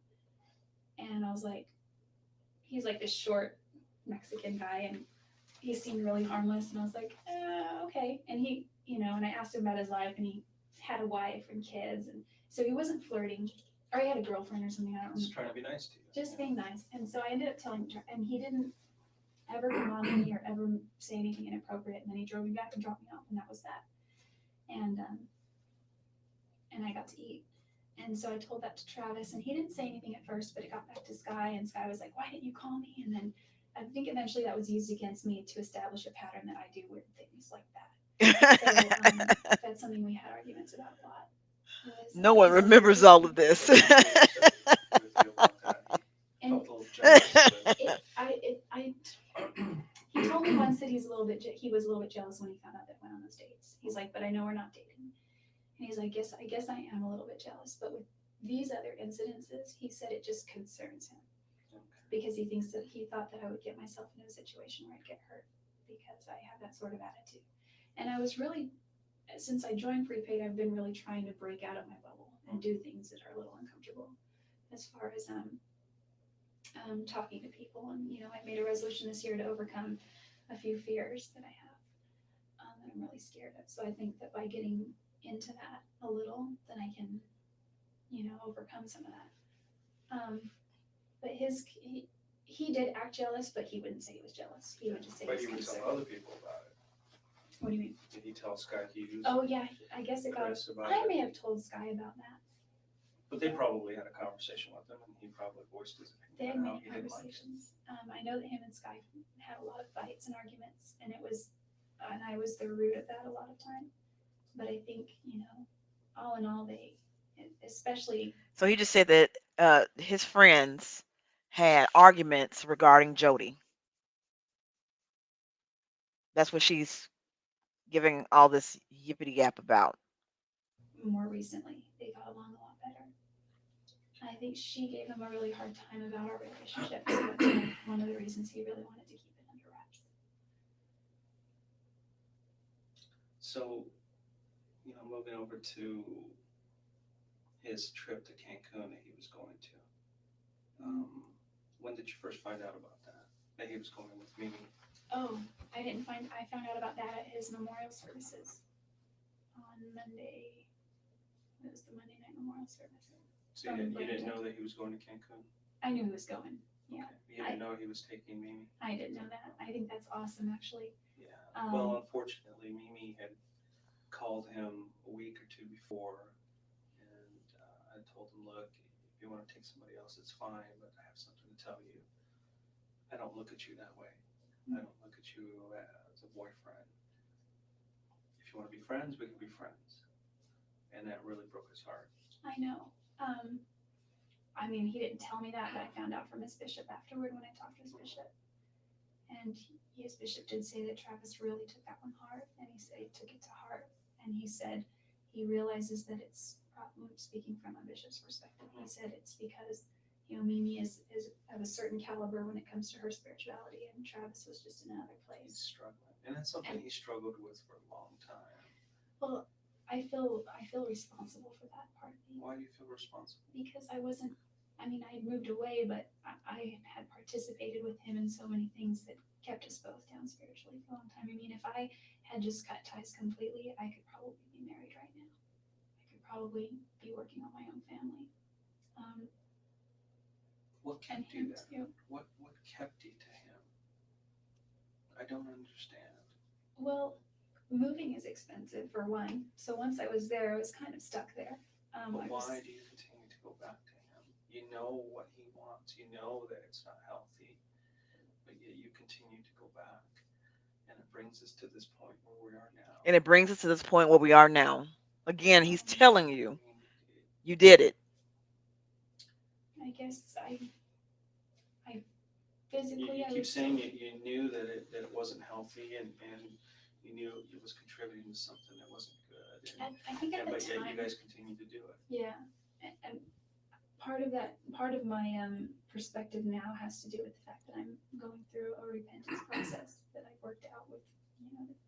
And I was like, he's like this short Mexican guy, and he seemed really harmless. And I was like, okay. And he, and I asked him about his life, and he had a wife and kids, and so he wasn't flirting, or he had a girlfriend or something. I don't remember. Just trying to be nice to you. Just being nice. And so I ended up telling him, and he didn't ever come on me or ever say anything inappropriate. And then he drove me back and dropped me off, and that was that. And I got to eat. And so I told that to Travis, and he didn't say anything at first, but it got back to Sky, and Sky was like, why didn't you call me? And then I think eventually that was used against me to establish a pattern that I do weird things like that. So that's something we had arguments about a lot. No one remembers all of this. And Felt a little jealous, but he told me once that he was a little bit jealous when he found out that I went on those dates. He's like, but I know we're not dating. And he's like, I guess I am a little bit jealous. But with these other incidences, he said it just concerns him. Because he thought that I would get myself into a situation where I'd get hurt because I have that sort of attitude. And I was really, since I joined Prepaid, I've been really trying to break out of my bubble and do things that are a little uncomfortable as far as talking to people. And, I made a resolution this year to overcome a few fears that I have that I'm really scared of. So I think that by getting into that a little, then I can, overcome some of that. But he did act jealous, but he wouldn't say he was jealous. He would just say but he he was would concerned. tell other people about it. What do you mean? Did he tell Sky Hughes? Oh yeah, I guess it got. Chris about I it? may have told Sky about that. But they probably had a conversation with him, and he probably voiced his They opinion had on how many he didn't like it. conversations. I know that him and Sky had a lot of fights and arguments, and I was the root of that a lot of time. But I think all in all, they, especially. So he just said that his friends had arguments regarding Jodi. That's what she's giving all this yippity yap about. More recently, they got along a lot better. I think she gave him a really hard time about our relationship. So that's one of the reasons he really wanted to keep it under wraps. So, moving over to his trip to Cancun that he was going to. When did you first find out about that he was going with Mimi? Oh, I found out about that at his memorial services on Monday. It was the Monday night memorial service. So you didn't know that he was going to Cancun? I knew he was going. Yeah. Okay. You didn't know he was taking Mimi? I didn't know that. I think that's awesome, actually. Yeah. Well, unfortunately, Mimi had called him a week or two before, and I told him, look, if you want to take somebody else, it's fine, but I have something to tell you. I don't look at you that way. I don't look at you as a boyfriend. If you want to be friends, we can be friends. And that really broke his heart. I know. Um, I mean, he didn't tell me that, but I found out from his bishop afterward when I talked to his bishop. And his bishop did say that Travis really took that one hard, and he said he took it to heart. And he said he realizes that it's, speaking from a bishop's perspective, he said it's because, Mimi is of a certain caliber when it comes to her spirituality, and Travis was just in another He's place. struggling, and that's something he struggled with for a long time. Well, I feel responsible for that part of me. Why do you feel responsible? Because I wasn't, I mean, I had moved away, but I had participated with him in so many things that kept us both down spiritually for a long time. I mean, if I had just cut ties completely, I could probably be married right now. I could probably be working on my own family. What And kept you him there? too. What kept you to him? I don't understand. Well, moving is expensive for one. So once I was there, I was kind of stuck there. But why do you continue to go back to him? You know what he wants. You know that it's not healthy, but yet you continue to go back. And it brings us to this point where we are now. And it brings us to this point where we are now. Again, he's telling you, I mean, you did it. I guess I you physically I keep was saying still, you knew that it wasn't healthy, and you knew it was contributing to something that wasn't good. I think at the But yet you time, guys continue to do it. yeah, and part of my perspective now has to do with the fact that I'm going through a repentance process that I've worked out with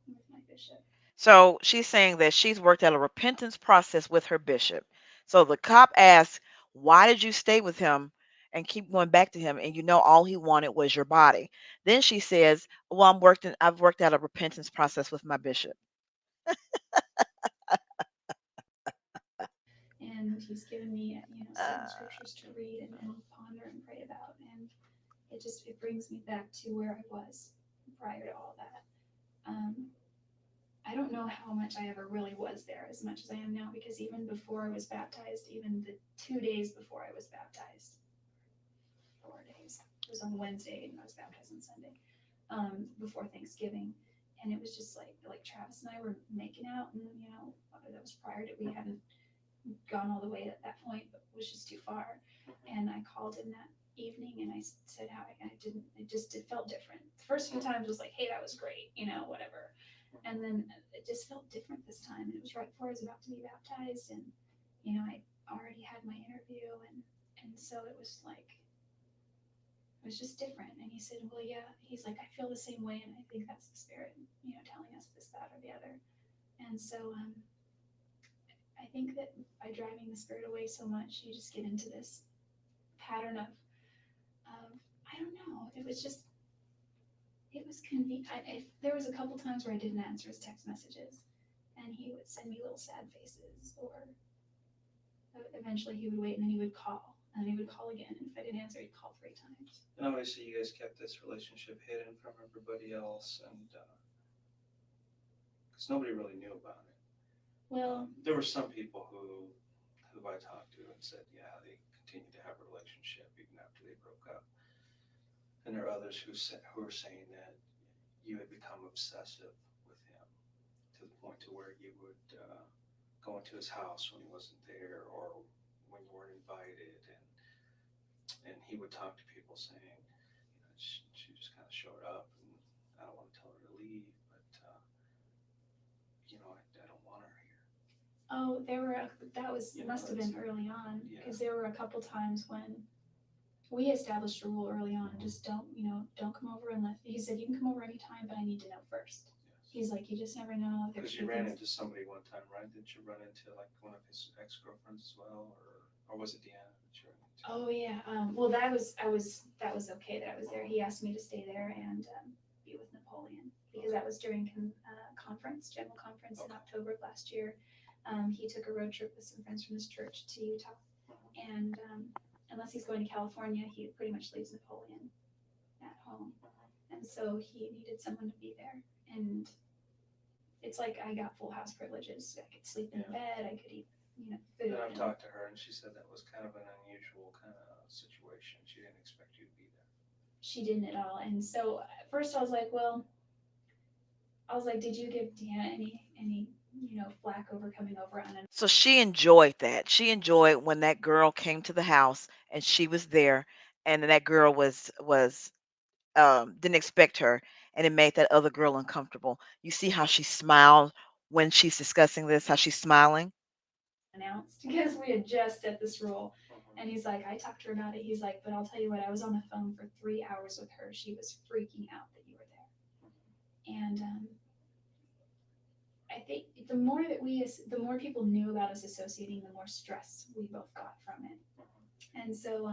with my bishop. So she's saying that she's worked out a repentance process with her bishop. So the cop asks, why did you stay with him and keep going back to him? And you know all he wanted was your body. Then she says, well, I've worked out a repentance process with my bishop. And he's given me certain Uh, scriptures to read and ponder and pray about, and it brings me back to where I was prior to all that. I don't know how much I ever really was there as much as I am now, because even before I was baptized, even the 2 days before I was baptized, 4 days, it was on Wednesday and I was baptized on Sunday, before Thanksgiving. And it was just like Travis and I were making out, and that was prior to, we hadn't gone all the way at that point, but it was just too far. And I called him that evening and I said how I didn't, it felt different. The first few times was like, hey, that was great, whatever. And then it just felt different this time. And it was right before I was about to be baptized, and I already had my interview, and so it was like, it was just different. And he said, well, yeah, he's like, I feel the same way, and I think that's the spirit, telling us this, that, or the other. And so I think that by driving the spirit away so much, you just get into this pattern of I don't know. It was just, it was convenient. There was a couple times where I didn't answer his text messages, and he would send me little sad faces, or eventually he would wait, and then he would call, and then he would call again, and if I didn't answer, he'd call 3 times. And obviously, you guys kept this relationship hidden from everybody else, and because nobody really knew about it. Well, there were some people who I talked to and said, yeah, they continued to have a relationship even after they broke up. And there are others who were saying that you had become obsessive with him to the point to where you would go into his house when he wasn't there, or when you weren't invited, and he would talk to people saying, she just kind of showed up, and I don't want to tell her to leave, but I don't want her here. oh, must have been early on, because there were a couple times when we established a rule early on, just don't come over unless, he said, you can come over anytime, but I need to know first. Yes. He's like, you just never know. Because you ran into somebody one time, right? Did you run into like one of his ex-girlfriends as well, or was it Deanna that you ran into? Oh yeah. Well, that was okay that I was there. He asked me to stay there and be with Napoleon, because that was during general conference in October of last year. He took a road trip with some friends from his church to Utah, and unless he's going to California, he pretty much leaves Napoleon at home. And so he needed someone to be there. And it's like I got full house privileges. I could sleep in bed, I could eat, food. And I've talked to her, and she said that was kind of an unusual kind of situation. She didn't expect you to be there. She didn't at all. And so at first I was like, did you give Deanna any flack over coming over on So she enjoyed that. She enjoyed when that girl came to the house and she was there, and that girl was didn't expect her, and it made that other girl uncomfortable. You see how she smiled when she's discussing this, how she's smiling? announced because we had just set this rule. And he's like, I talked to her about it. He's like, but I'll tell you what, I was on the phone for 3 hours with her. She was freaking out that you were there. And I think the more people knew about us associating, the more stress we both got from it. And so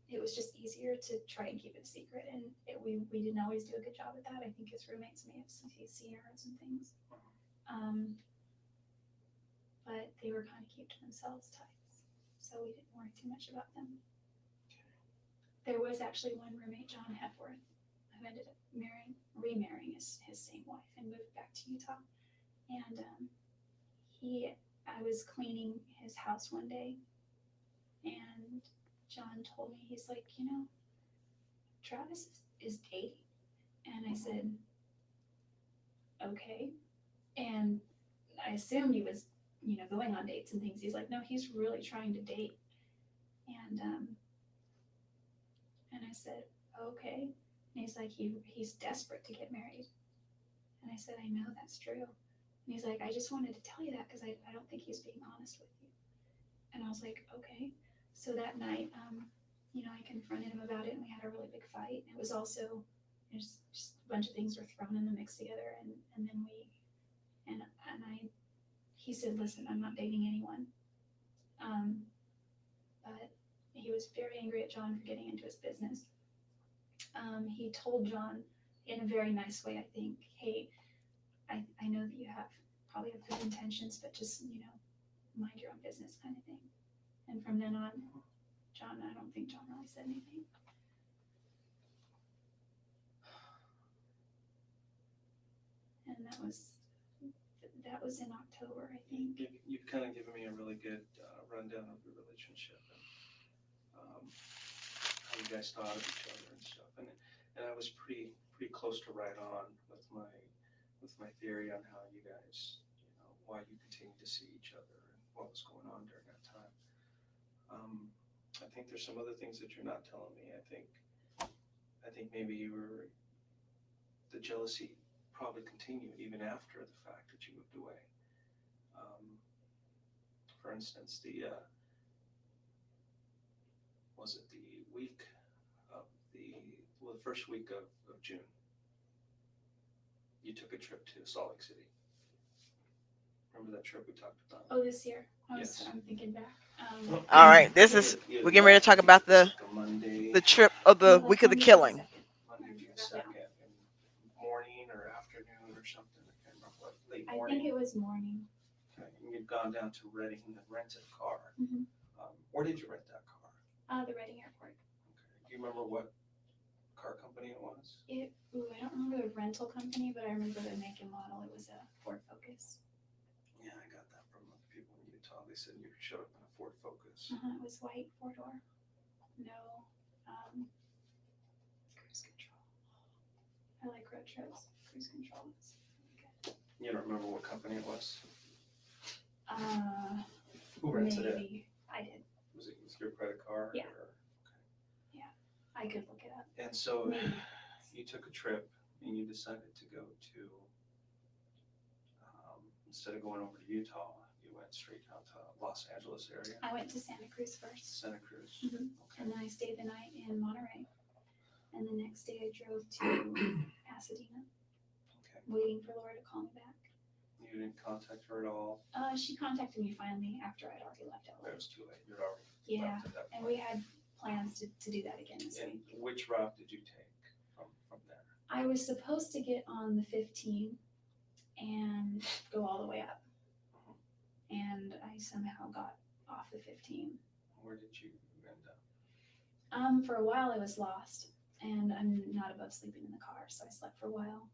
it was just easier to try and keep it a secret. And we didn't always do a good job at that. I think his roommates may have seen her and some things. But they were kind of kept to themselves types. So we didn't worry too much about them. There was actually one roommate, John Hepworth, who ended up remarrying his same wife and moved back to Utah. And I was cleaning his house one day, and John told me, he's like, Travis is dating. And I said, okay. And I assumed he was, going on dates and things. He's like, no, he's really trying to date. And I said, okay. And he's like, he's desperate to get married. And I said, I know that's true. And he's like, I just wanted to tell you that because I don't think he's being honest with you. And I was like, okay. So that night, I confronted him about it, and we had a really big fight. And it was also just a bunch of things were thrown in the mix together, and then he said, listen, I'm not dating anyone. But he was very angry at John for getting into his business. He told John in a very nice way, I think, hey, I know that you probably have good intentions, but just, mind your own business kind of thing. And from then on, I don't think John really said anything. And that was in October, I think. You've kind of given me a really good rundown of the relationship and how you guys thought of each other and stuff. And I was pretty close to right on with my theory on how you guys, why you continued to see each other and what was going on during that time. I think there's some other things that you're not telling me. I think maybe the jealousy probably continued even after the fact that you moved away. For instance, was it the week of the first week of June, you took a trip to Salt Lake City. Remember that trip we talked about? Oh, this year? Yes. I'm thinking back. All right, we're getting ready to talk about the trip of the week of the killing. Monday, June 2nd, in morning or afternoon or something. I can't remember what. Late I morning. think it was morning. Okay. And you'd gone down to Redding and rented a car. Mm-hmm. Where did you rent that car? The Redding Airport. Okay. Do you remember what car company it was? I don't remember the rental company, but I remember the make and model. It was a Ford Focus. Yeah, I got that from people in Utah. They said you showed up in a Ford Focus. It was white, 4-door. No cruise control. I like road trips. Cruise control is good. You don't remember what company it was? Who Maybe. rented it? I did. Was it your credit card? Yeah. Or? Yeah, I could look it up. And so Maybe. You took a trip and you decided to go to, instead of going over to Utah, you went straight out to Los Angeles area? I went to Santa Cruz first. Santa Cruz. Mm-hmm. Okay. And then I stayed the night in Monterey. And the next day I drove to Pasadena. Okay. Waiting for Laura to call me back. You didn't contact her at all? She contacted me finally after I'd already left LA. It was too late. You'd already left at that point. And we had plans to do that again this week. Which route did you take from there? I was supposed to get on the 15 and go all the way up. And I somehow got off the 15. Where did you end up? For a while I was lost, and I'm not above sleeping in the car, so I slept for a while.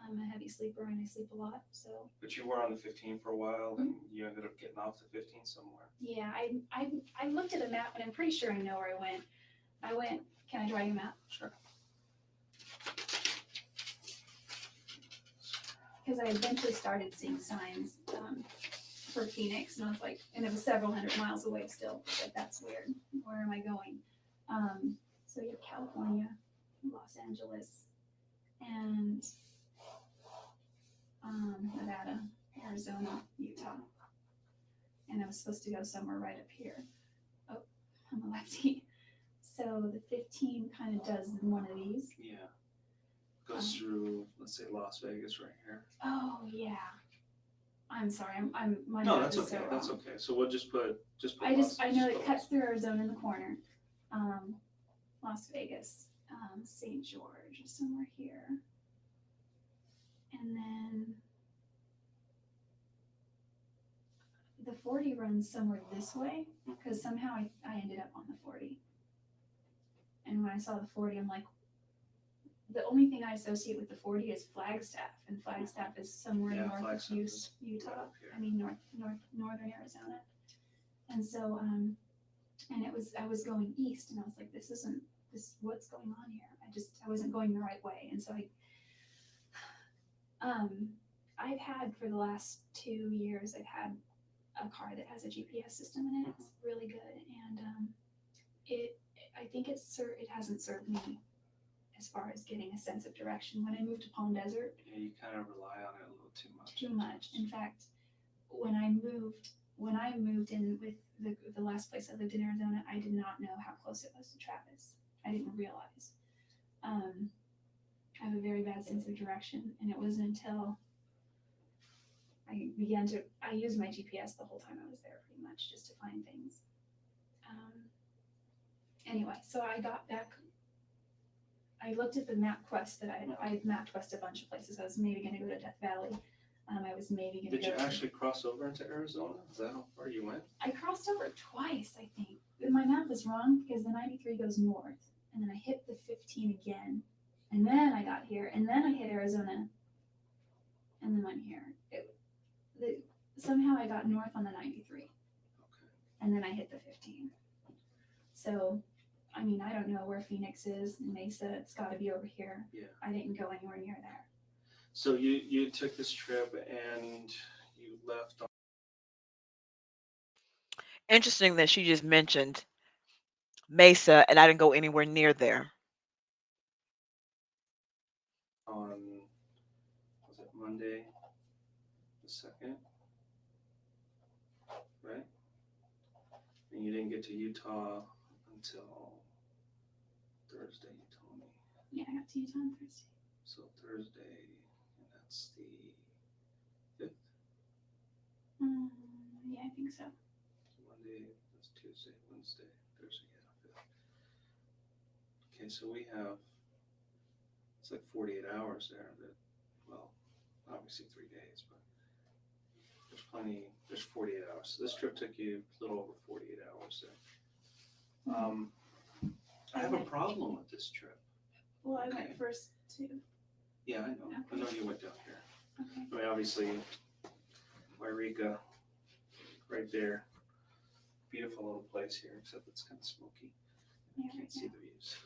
I'm a heavy sleeper and I sleep a lot, so. But you were on the 15 for a while, and you ended up getting off the 15 somewhere. Yeah, I looked at a map, and I'm pretty sure I know where I went. Can I draw you a map? Sure. because I eventually started seeing signs for Phoenix, and I was like, and it was several hundred miles away still. Like, that's weird. Where am I going? So you have California, Los Angeles, and Nevada, Arizona, Utah, and I was supposed to go somewhere right up here. Oh, I'm a lefty. So the 15 kind of does one of these. Yeah. Goes through, let's say, Las Vegas right here. Oh yeah. I'm sorry. I'm my No, math that's is okay. so That's wrong. okay. So we'll just put I know it cuts through Arizona in the corner. Las Vegas, St. George is somewhere here. And then the 40 runs somewhere this way because somehow I ended up on the 40. And when I saw the 40, I'm like, the only thing I associate with the 40 is Flagstaff, and Flagstaff is somewhere north Flagstaff of is Utah. right up here. I mean northern Arizona. And so and I was going east, and I was like, what's going on here? I wasn't going the right way, and so I've had for the last 2 years, I've had a car that has a GPS system in it. It's really good, and I think it hasn't served me as far as getting a sense of direction. When I moved to Palm Desert, Yeah, you kind of rely on it a little too much. Too much. In fact, when I moved in with the last place I lived in Arizona, I did not know how close it was to Travis. I didn't realize. I have a very bad sense of direction, and it wasn't until I used my GPS the whole time I was there, pretty much, just to find things. Anyway, so I got back. I looked at the MapQuest that I MapQuest a bunch of places. I was maybe going to go to Death Valley. I was maybe going to go. Did you actually cross over into Arizona? Is that how far you went? I crossed over twice, I think. My map was wrong because the 93 goes north, and then I hit the 15 again, and then I got here, and then I hit Arizona, and then I'm here. Somehow I got north on the 93, Okay. and then I hit the 15. So, I mean, I don't know where Phoenix is, Mesa. It's got to be over here. Yeah. I didn't go anywhere near there. So you took this trip and you left on Interesting that she just mentioned Mesa, and I didn't go anywhere near there. was it Monday the 2nd, right? And you didn't get to Utah until Thursday, you told me. Yeah, I got to Utah on Thursday. So Thursday, and that's the 5th. Yeah, I think so. Monday, that's Tuesday, Wednesday, Thursday, yeah, 5th. Okay, so we have, it's like 48 hours there that, well, obviously 3 days, but there's 48 hours. So this trip took you a little over 48 hours there. I have a problem with this trip. Well, I went first too. Yeah, I know. Okay. I know you went down here. Okay. I mean, obviously, Eureka, right there. Beautiful little place here, except it's kind of smoky. Yeah, You can't right see now. the views.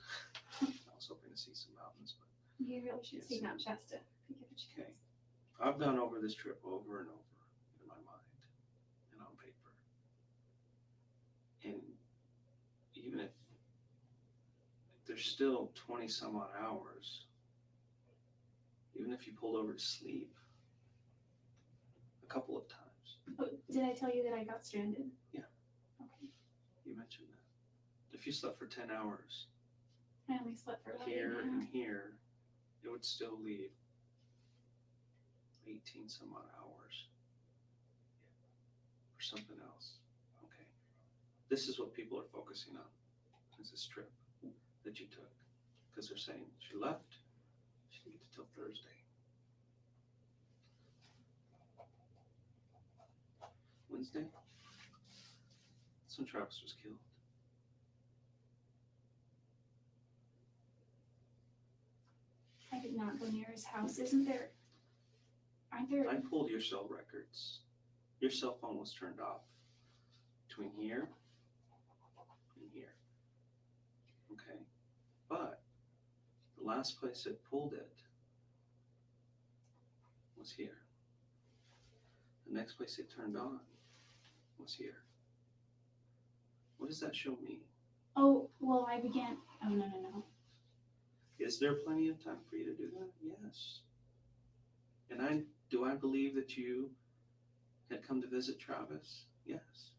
I was hoping to see some mountains, but You really should see Mount Shasta. If you get a okay. chance. I've gone over this trip over and over in my mind and on paper. And even if there's still 20 some odd hours, even if you pulled over to sleep a couple of times. Oh, did I tell you that I got stranded? Yeah. Okay. You mentioned that. If you slept for 10 hours I only slept for about here 8 and hours. here, it would still leave 18 some odd hours for something else. Okay. This is what people are focusing on, is this trip that you took. Because they're saying she left, she didn't get to till Thursday. Wednesday? That's when Travis was killed. I did not go near his house. Aren't there? I pulled your cell records. Your cell phone was turned off between here and here. Okay. But the last place it pulled it was was here. The next place it turned on was here. What does that show me? Oh, well, I began. Oh, no. Is there plenty of time for you to do that? Yes. And do I believe that you had come to visit Travis? Yes.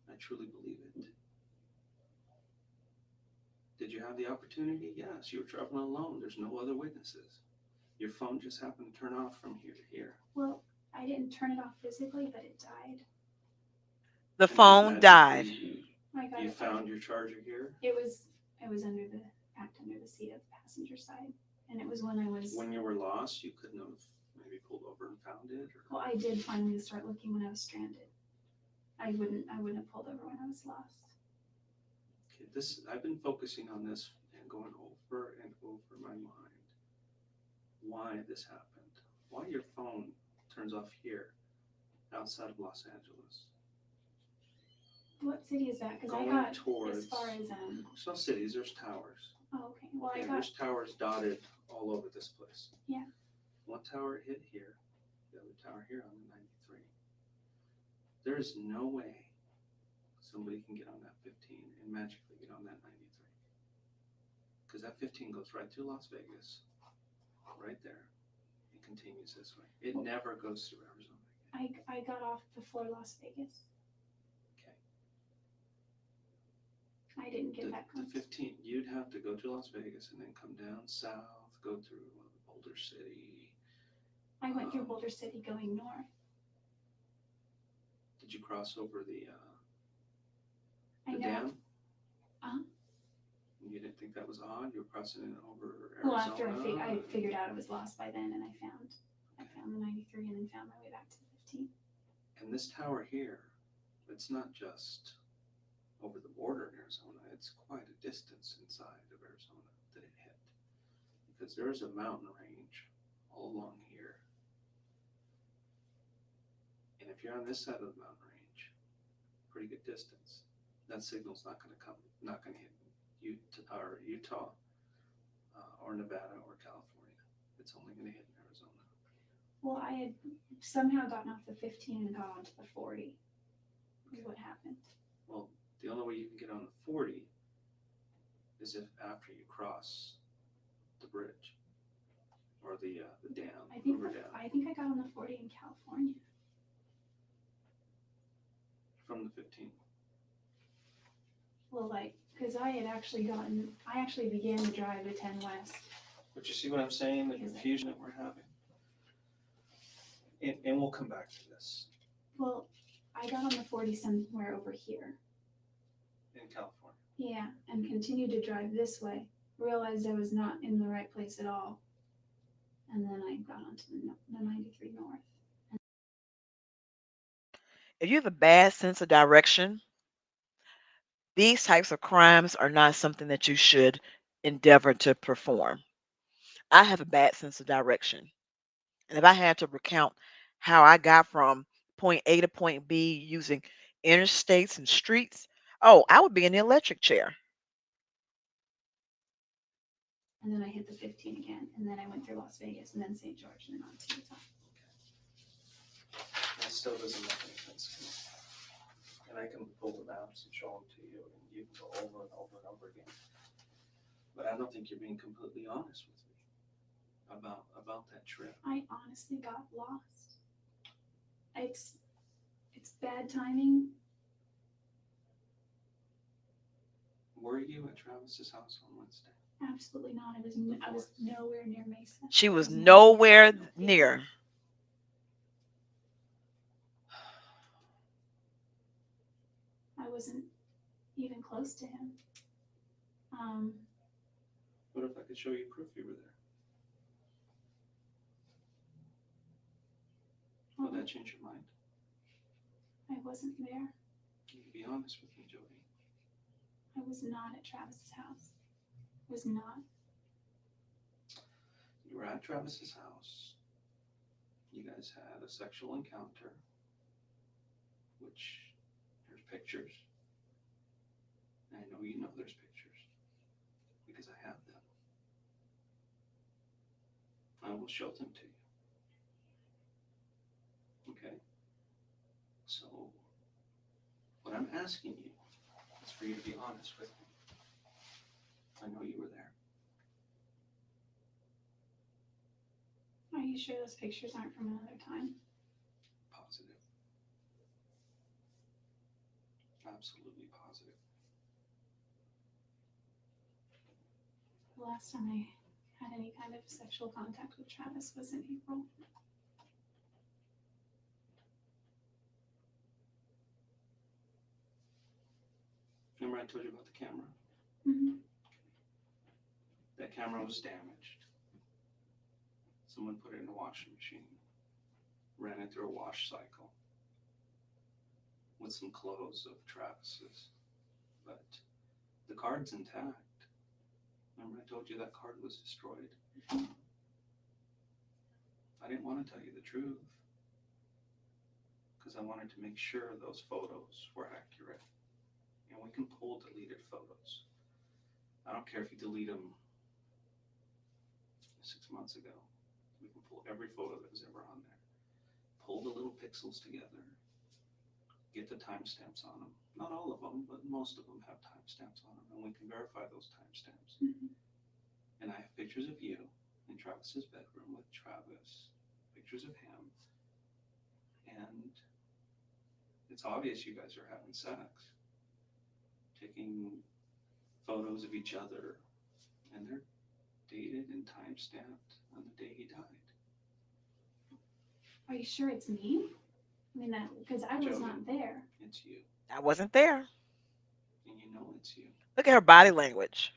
I truly believe it. Did you have the opportunity? Yes. You were traveling alone. There's no other witnesses. Your phone just happened to turn off from here to here. Well, I didn't turn it off physically, but it died. The And phone died. I got You it. found your charger here? It was packed under the seat of the passenger side, and it was when I was. When you were lost, you couldn't have maybe pulled over and found it? Or... Well, I did finally start looking when I was stranded. I wouldn't have pulled over when I was lost. Okay, I've been focusing on this and going over and over my mind. Why this happened? Why your phone turns off here, outside of Los Angeles? What city is that? Because I Going got towards. as far as There's no cities. There's towers. Oh, okay. Well, Okay, I got. there's towers dotted all over this place. Yeah. One tower hit here, the other tower here on the 93. There is no way somebody can get on that 15 and magically get on that 93. Because that 15 goes right through Las Vegas, right there. It continues this way. It never goes through Arizona again. I got off before Las Vegas. Okay. I didn't get that The close. 15, you'd have to go to Las Vegas and then come down south, go through Boulder City. I went through Boulder City going north. Did you cross over the I know. dam? Uh-huh. You didn't think that was odd? You were crossing it over Arizona? Well, after I figured out it was lost by then, and I found the 93 and then found my way back to the 15. And this tower here, it's not just over the border in Arizona. It's quite a distance inside of Arizona that it hit. Because there's a mountain range all along here. And if you're on this side of the mountain range, pretty good distance, that signal's not going to hit Utah or Nevada or California. It's only going to hit in Arizona. Well, I had somehow gotten off the 15 and got onto the 40. Is what happened. Well, the only way you can get on the 40 is if after you cross the bridge or the dam, river dam. I think I got on the 40 in California. From the 15. Well, because I actually began to drive the 10 West. But you see what I'm saying? The confusion that we're having. And we'll come back to this. Well, I got on the 40 somewhere over here. In California. Yeah, and continued to drive this way. Realized I was not in the right place at all. And then I got onto the 93 North. If you have a bad sense of direction, these types of crimes are not something that you should endeavor to perform. I have a bad sense of direction. And if I had to recount how I got from point A to point B using interstates and streets, oh, I would be in the electric chair. And then I hit the 15 again. And then I went through Las Vegas and then St. George and then on to Utah. That still doesn't make any sense to me. And I can pull the maps and show them to you, and you can go over and over and over again. But I don't think you're being completely honest with me about that trip. I honestly got lost. It's bad timing. Were you at Travis's house on Wednesday? Absolutely not. I was nowhere near Mesa. She was nowhere near. I wasn't even close to him. What if I could show you proof you were there? Would that change your mind? I wasn't there. Can you be honest with me, Jodi? I was not at Travis's house. Was not. You were at Travis's house. You guys had a sexual encounter, which there's pictures. I know you know there's pictures because I have them. I will show them to you. asking you is for you to be honest with me. I know you were there. Are you sure those pictures aren't from another time? Positive. Absolutely positive. The last time I had any kind of sexual contact with Travis was in April. Remember I told you about the camera? Mm-hmm. That camera was damaged. Someone put it in a washing machine, ran it through a wash cycle with some clothes of Travis's, but the card's intact. Remember I told you that card was destroyed? I didn't want to tell you the truth because I wanted to make sure those photos were accurate. And we can pull deleted photos. I don't care if you delete them 6 months ago. We can pull every photo that was ever on there. Pull the little pixels together. Get the timestamps on them. Not all of them, but most of them have timestamps on them. And we can verify those timestamps. Mm-hmm. And I have pictures of you in Travis's bedroom with Travis. Pictures of him. And it's obvious you guys are having sex. Taking photos of each other. And they're dated and time-stamped on the day he died. Are you sure it's me? I mean, that because I was Jodi. not there. It's you. I wasn't there. And you know it's you. Look at her body language.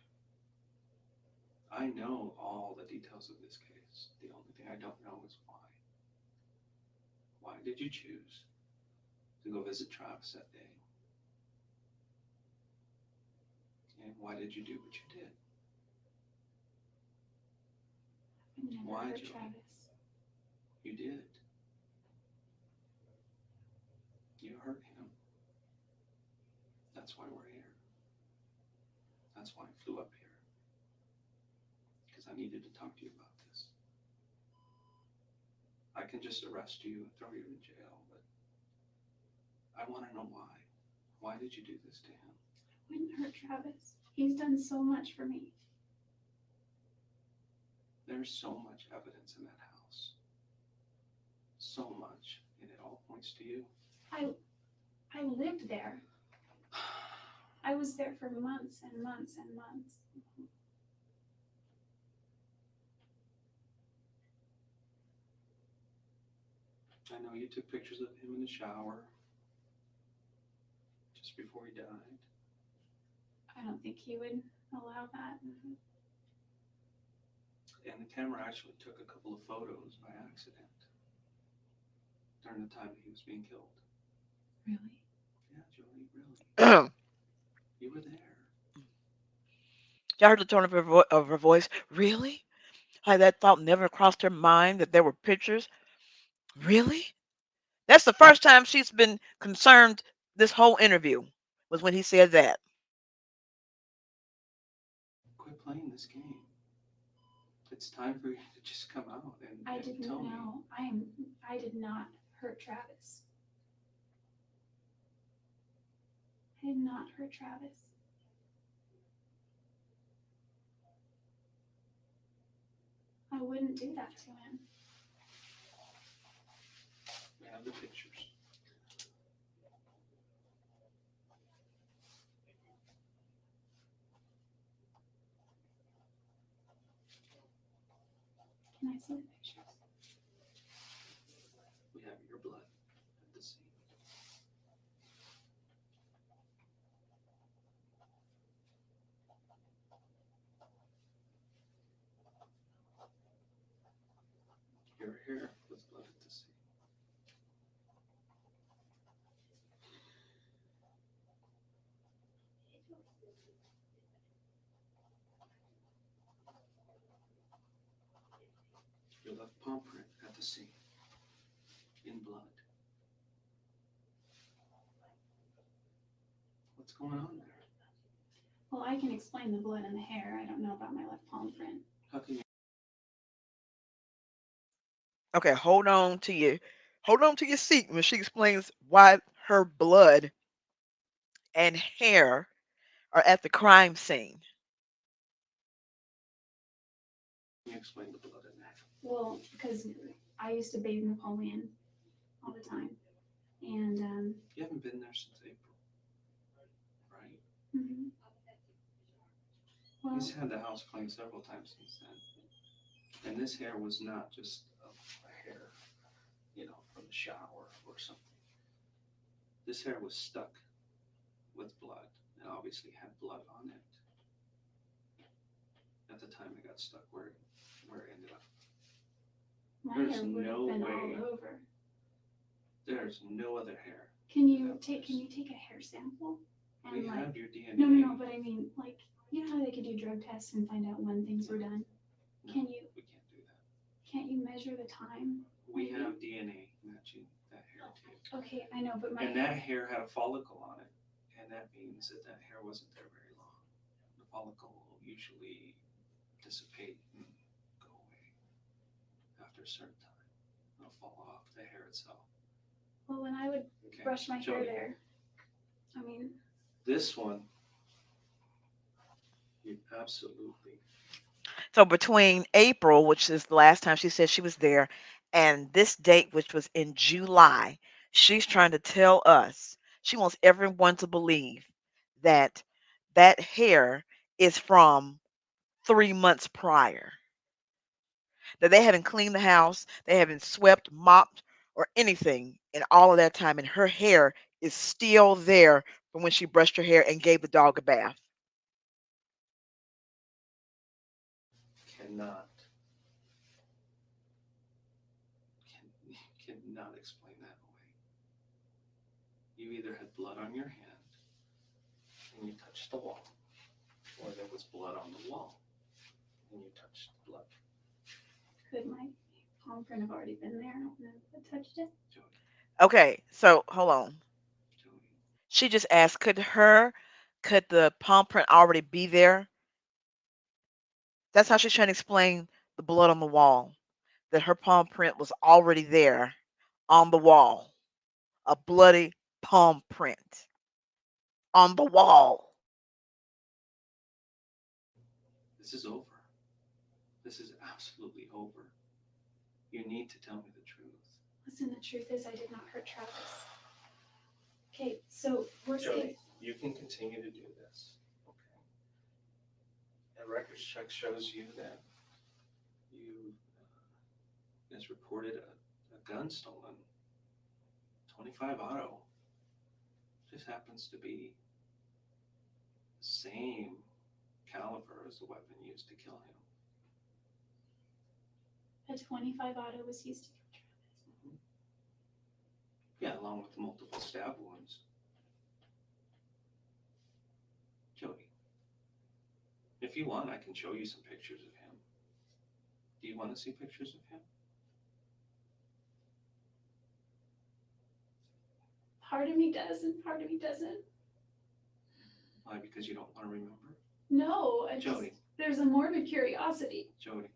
I know all the details of this case. The only thing I don't know is why. Why did you choose to go visit Travis that day? And why did you do what you did? I never Why, hurt Jodi? Travis. You did. You hurt him. That's why we're here. That's why I flew up here. Because I needed to talk to you about this. I can just arrest you and throw you in jail, but I want to know why. Why did you do this to him? I wouldn't hurt Travis. He's done so much for me. There's so much evidence in that house. So much. And it all points to you. I lived there. I was there for months and months and months. I know you took pictures of him in the shower just before he died. I don't think he would allow that. And the camera actually took a couple of photos by accident during the time that he was being killed. Really? Yeah, Jodi, really. You were there. Y'all heard the tone of her voice. Really? Like that thought never crossed her mind that there were pictures. Really? That's the first time she's been concerned this whole interview was when he said that. Quit playing this game. It's time for you to just come out and I didn't tell me. know. I did not hurt Travis. I did not hurt Travis. I wouldn't do that to him. We have the pictures. Can I see the pictures? We have your blood at the scene. Your hair was blood at the scene. Your left palm print at the scene. In blood. What's going on there? Well, I can explain the blood and the hair. I don't know about my left palm print. How can you? Okay, hold on to your seat when she explains why her blood and hair are at the crime scene. Can you explain the blood in that? Well, because I used to bathe Napoleon all the time, and You haven't been there since April, right? mhm. Well, He's had the house cleaned several times since then. And this hair was not just a hair, from the shower or something. This hair was stuck with blood and obviously had blood on it at the time it got stuck where it ended up. my There's hair would have no been way. all over. There's no other hair. Can you take a hair sample and We like have your DNA. no, but I mean like you know how they could do drug tests and find out when things were done? No, Can you we can't do that. can't you measure the time? We have DNA matching that hair too. Okay, I know, but my And that hair had a follicle on it, and that means that hair wasn't there very long. The follicle will usually dissipate and go away after a certain time. It'll fall off the hair itself. well when I would Okay. brush my hair Jodi, there, I mean this one, you absolutely. So between April, which is the last time she said she was there, and this date, which was in July, she's trying to tell us, she wants everyone to believe that that hair is from 3 months prior, that they haven't cleaned the house, they haven't swept, mopped, or anything in all of that time, and her hair is still there from when she brushed her hair and gave the dog a bath. Cannot cannot explain that away. You either had blood on your hand and you touched the wall, or there was blood on the wall and you touched blood. could my palm print have already been there and I touched it? Jodi, Okay, so hold on. Jodi, She just asked, could the palm print already be there? That's how she's trying to explain the blood on the wall. That her palm print was already there on the wall. A bloody palm print on the wall. this is over. This is absolutely over. You need to tell me the truth. Listen, the truth is I did not hurt Travis. Okay, so we're Jodi, safe. you can continue to do this. Okay. A records check shows you that you has reported a gun stolen. 25 auto. Just happens to be the same caliber as the weapon used to kill him. A 25 auto was used to kill Travis. Mhm. Yeah, along with multiple stab wounds. Jodi, if you want, I can show you some pictures of him. Do you want to see pictures of him? Part of me does and part of me doesn't. Why? Because you don't want to remember? No, I just Jodi, there's a morbid curiosity. Jodi,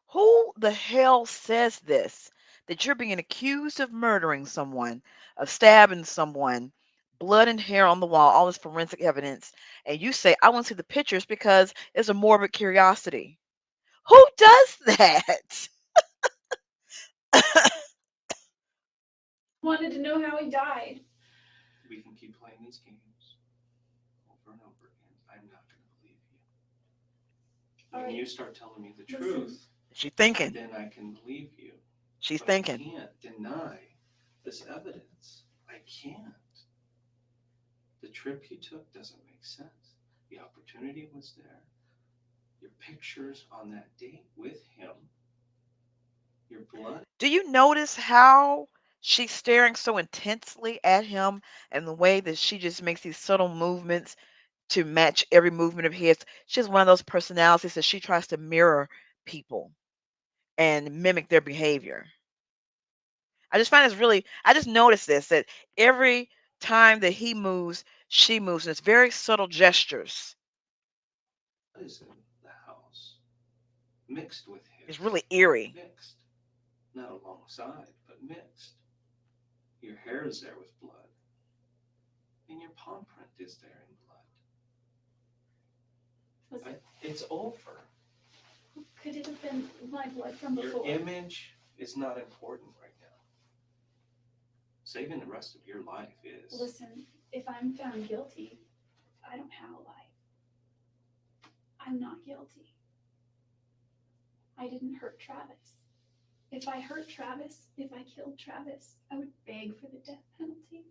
Who the hell says this? That you're being accused of murdering someone, of stabbing someone, blood and hair on the wall, all this forensic evidence, and you say, I want to see the pictures because it's a morbid curiosity. Who does that? wanted to know how he died. we can keep playing these games over and over again. I'm not going to believe you. When Alright. you start telling me the Listen. truth, She's thinking. then I can believe you. She's But thinking. I can't deny this evidence. I can't. The trip you took doesn't make sense. The opportunity was there. Your pictures on that date with him, your blood. Do you notice how she's staring so intensely at him and the way that she just makes these subtle movements to match every movement of his? She's one of those personalities that she tries to mirror people and mimic their behavior. I just noticed this that every time that he moves, she moves, and it's very subtle gestures. Is in the house mixed with his. It's really eerie. Mixed. Not alongside, but mixed. Your hair is there with blood. And your palm print is there in blood. Was it? It's over. Could it have been my blood from before? Your image is not important right now. Saving the rest of your life is. Listen, if I'm found guilty, I don't have a life. I'm not guilty. I didn't hurt Travis. If I hurt Travis, if I killed Travis, I would beg for the death penalty.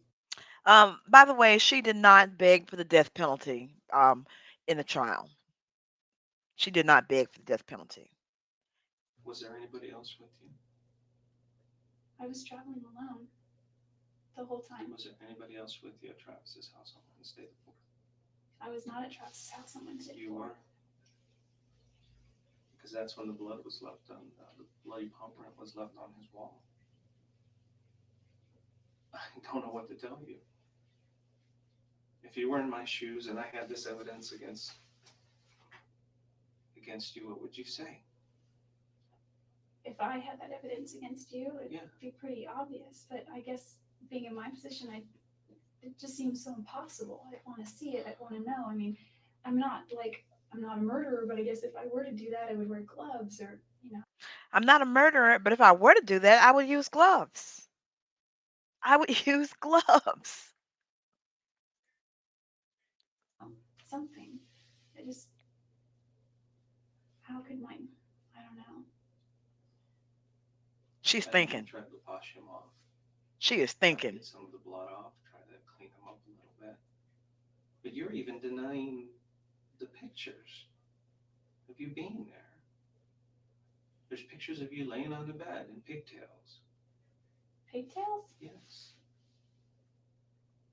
By the way, she did not beg for the death penalty in the trial. She did not beg for the death penalty. Was there anybody else with you? I was traveling alone the whole time. Was there anybody else with you at Travis's house on Wednesday the 4th? I was not at Travis's house on Wednesday. You were? Because that's when the blood was left on, the bloody palm print was left on his wall. I don't know what to tell you. If you were in my shoes and I had this evidence against you, what would you say? If I had that evidence against you, it'd be pretty obvious. But I guess being in my position, it just seems so impossible. I'd want to see it. I'd want to know. I mean, I'm not a murderer, but I guess if I were to do that, I would wear gloves or, I'm not a murderer, but if I were to do that, I would use gloves. I would use gloves. something. How could I don't know. She's I thinking. tried to wash him off. She is thinking. Get some of the blood off, try to clean him up a little bit. But you're even denying the pictures of you being there. There's pictures of you laying on the bed in pigtails. Pigtails? Yes.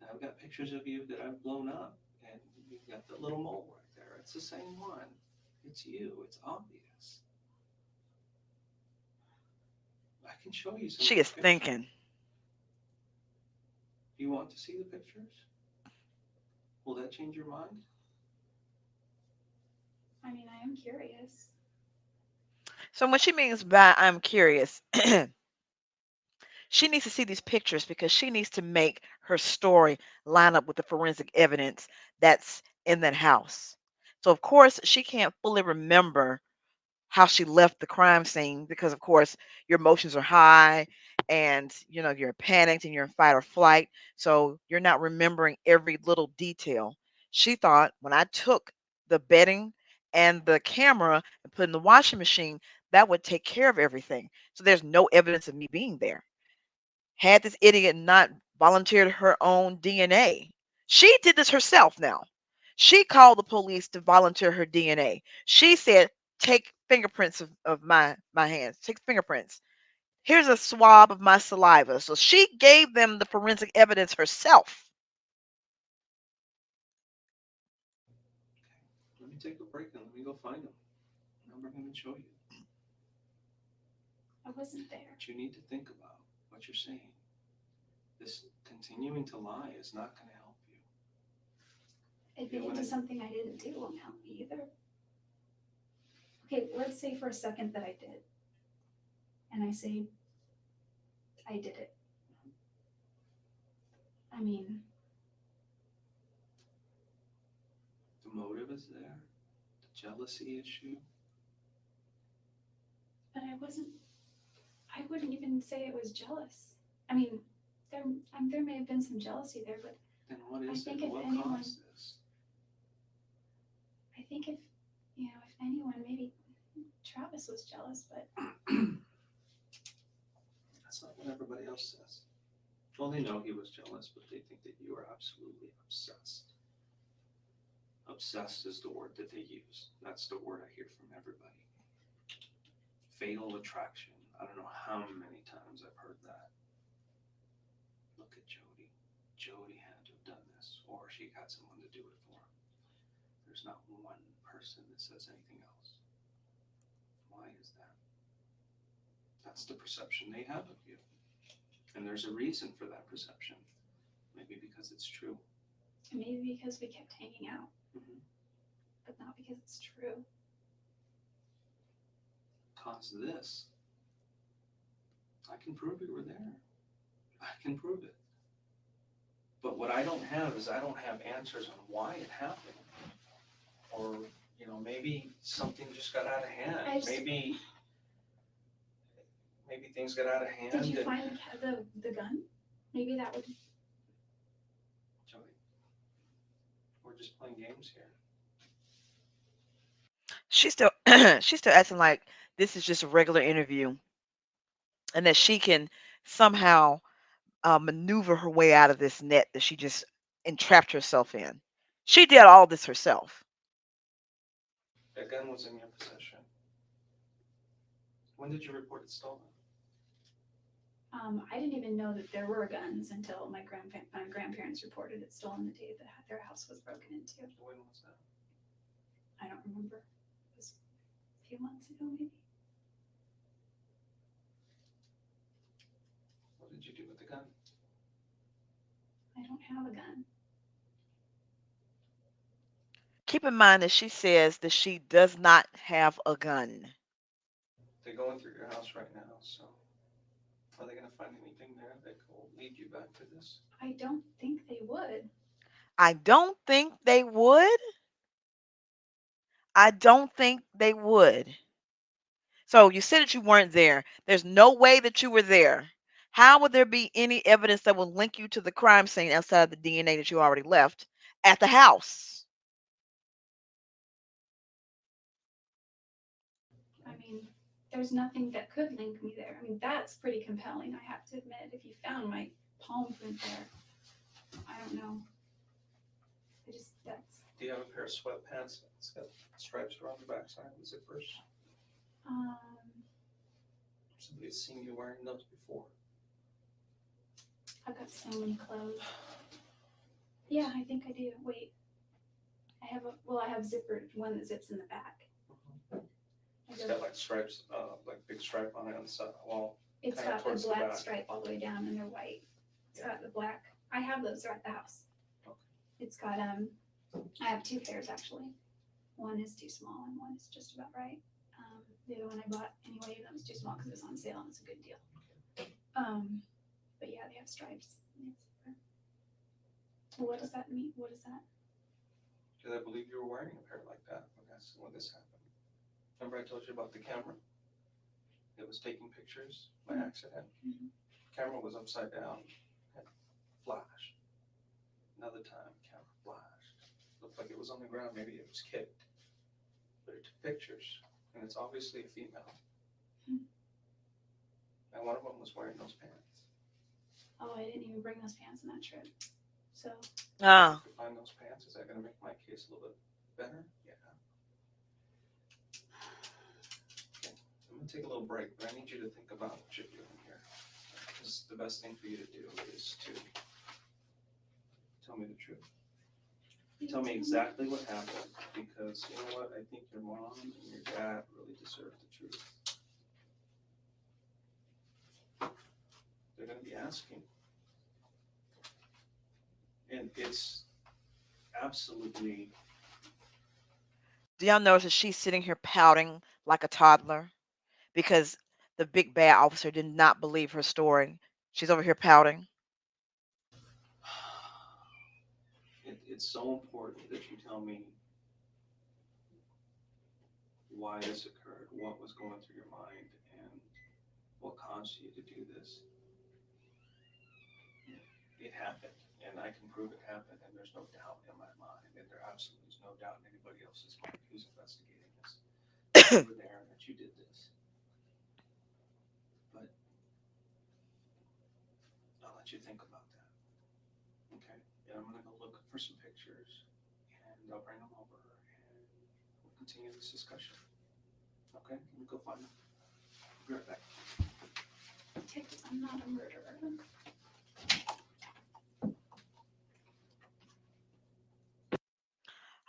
And I've got pictures of you that I've blown up, and you've got the little mole right there. It's the same one. It's you. It's obvious. I can show you some. She is thinking. Do you want to see the pictures? Will that change your mind? I mean, I am curious. So what she means by I'm curious, she needs to see these pictures because she needs to make her story line up with the forensic evidence that's in that house. So of course she can't fully remember how she left the crime scene because of course your emotions are high and you're panicked and you're in fight or flight, so you're not remembering every little detail. She thought when I took the bedding and the camera and put in the washing machine, that would take care of everything, so there's no evidence of me being there. Had this idiot not volunteered her own DNA, she did this herself now. She called the police to volunteer her DNA. She said, take fingerprints of my hands, take fingerprints. Here's a swab of my saliva. So she gave them the forensic evidence herself. Let me take a break and let me go find him. I'll bring him and show you. I wasn't there. But you need to think about what you're saying. This continuing to lie is not going to help you. Admitting to something I didn't do won't help me either. Okay, let's say for a second that I did. And I say, I did it. I mean, the motive is there, the jealousy issue. But I wouldn't even say it was jealous. I mean, there may have been some jealousy there, but then what is I think it? if What anyone, caused this? I think if anyone, maybe Travis was jealous, but That's not what everybody else says. Well, they know he was jealous, but they think that you are absolutely obsessed. Obsessed is the word that they use. That's the word I hear from everybody. Fatal attraction. I don't know how many times I've heard that. Look at Jodi. Jodi had to have done this, or she got someone to do it for her. There's not one person that says anything else. Why is that? That's the perception they have of you. And there's a reason for that perception. Maybe because it's true. maybe because we kept hanging out, Mm-hmm. but not because it's true. Cause this. I can prove you were there. I can prove it. But what I don't have is I don't have answers on why it happened. Or, maybe something just got out of hand. Maybe things got out of hand. Did you find the gun? Maybe that would. Jodi, we're just playing games here. She's still she's still acting like this is just a regular interview and that she can somehow maneuver her way out of this net that she just entrapped herself in. She did all this herself. That gun was in your possession. When did you report it stolen? I didn't even know that there were guns until my grandparents reported it stolen the day that their house was broken into. When was that? I don't remember. It was a few months ago, maybe. What did you do with the gun? I don't have a gun. Keep in mind that she says that she does not have a gun. They're going through your house right now, so are they going to find anything there that will lead you back to this? I don't think they would. I don't think they would. I don't think they would. So you said that you weren't there. There's no way that you were there. How would there be any evidence that will link you to the crime scene outside of the DNA that you already left at the house? I mean, there's nothing that could link me there. I mean, that's pretty compelling, I have to admit. If you found my palm print there, I don't know. That's. Do you have a pair of sweatpants that's got stripes around the backside and zippers? Somebody's seen you wearing those before. I've got so many clothes. Yeah, I think I do. Wait. I have zippered one that zips in the back. It's got like stripes, like big stripe on it on the side. Well, it's got a black stripe all the way down, and they're white. It's got the black. I have those at the house. Okay. It's got I have two pairs actually. One is too small, and one is just about right. The other one I bought anyway, that was too small because it was on sale and it's a good deal. But yeah, they have stripes. Well, what does that mean? What is that? Because I believe you were wearing a pair like that when this happened. Remember I told you about the camera? It was taking pictures by accident. Mm-hmm. Camera was upside down, had flash. Another time, camera flashed. Looked like it was on the ground, maybe it was kicked. But it took pictures, and it's obviously a female. Mm-hmm. And one of them was wearing those pants. Oh, I didn't even bring those pants on that trip. So. If you find those pants, is that going to make my case a little bit better? Yeah. Okay. I'm going to take a little break, but I need you to think about what you're doing here. Because the best thing for you to do is to tell me the truth. Tell me exactly what happened, because you know what? I think your mom and your dad really deserve the truth. They're going to be asking. And it's absolutely. Do y'all notice that she's sitting here pouting like a toddler because the big bad officer did not believe her story? She's over here pouting. It's so important that you tell me why this occurred, what was going through your mind, and what caused you to do this. It happened, and I can prove it happened, and there's no doubt in my mind, and there absolutely is no doubt in anybody else's mind who's investigating this. You were there and that you did this. But I'll let you think about that. Okay? And I'm going to go look for some pictures, and I'll bring them over, and we'll continue this discussion. Okay? Let me go find them. Be right back. I'm not a murderer.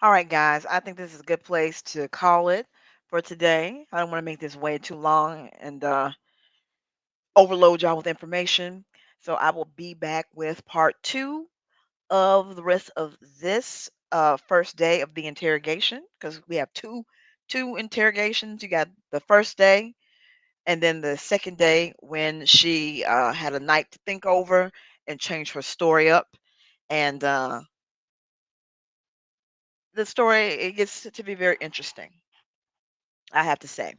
All right, guys, I think this is a good place to call it for today. I don't want to make this way too long and overload y'all with information. So I will be back with part 2 of the rest of this first day of the interrogation, because we have two interrogations. You got the first day and then the second day when she had a night to think over and change her story up. And the story, it gets to be very interesting, I have to say.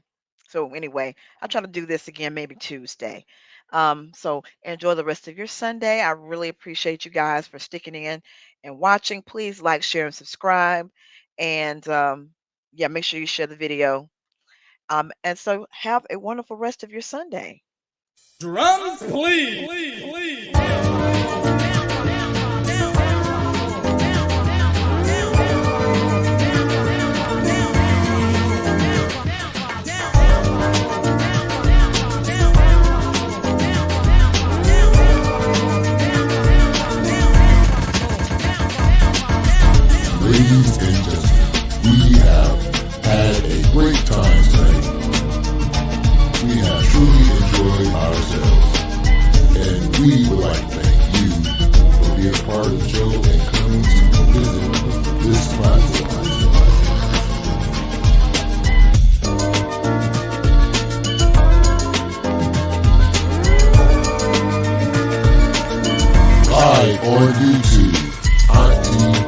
So anyway, I'll try to do this again maybe Tuesday. So enjoy the rest of your Sunday. I really appreciate you guys for sticking in and watching. Please like, share, and subscribe. And yeah, make sure you share the video. And so have a wonderful rest of your Sunday. Drums, please. Ladies and gentlemen, we have had a great time tonight. We have truly enjoyed ourselves, and we would like to thank you for being a part of the show and coming to visit this platform. Live on YouTube, Auntie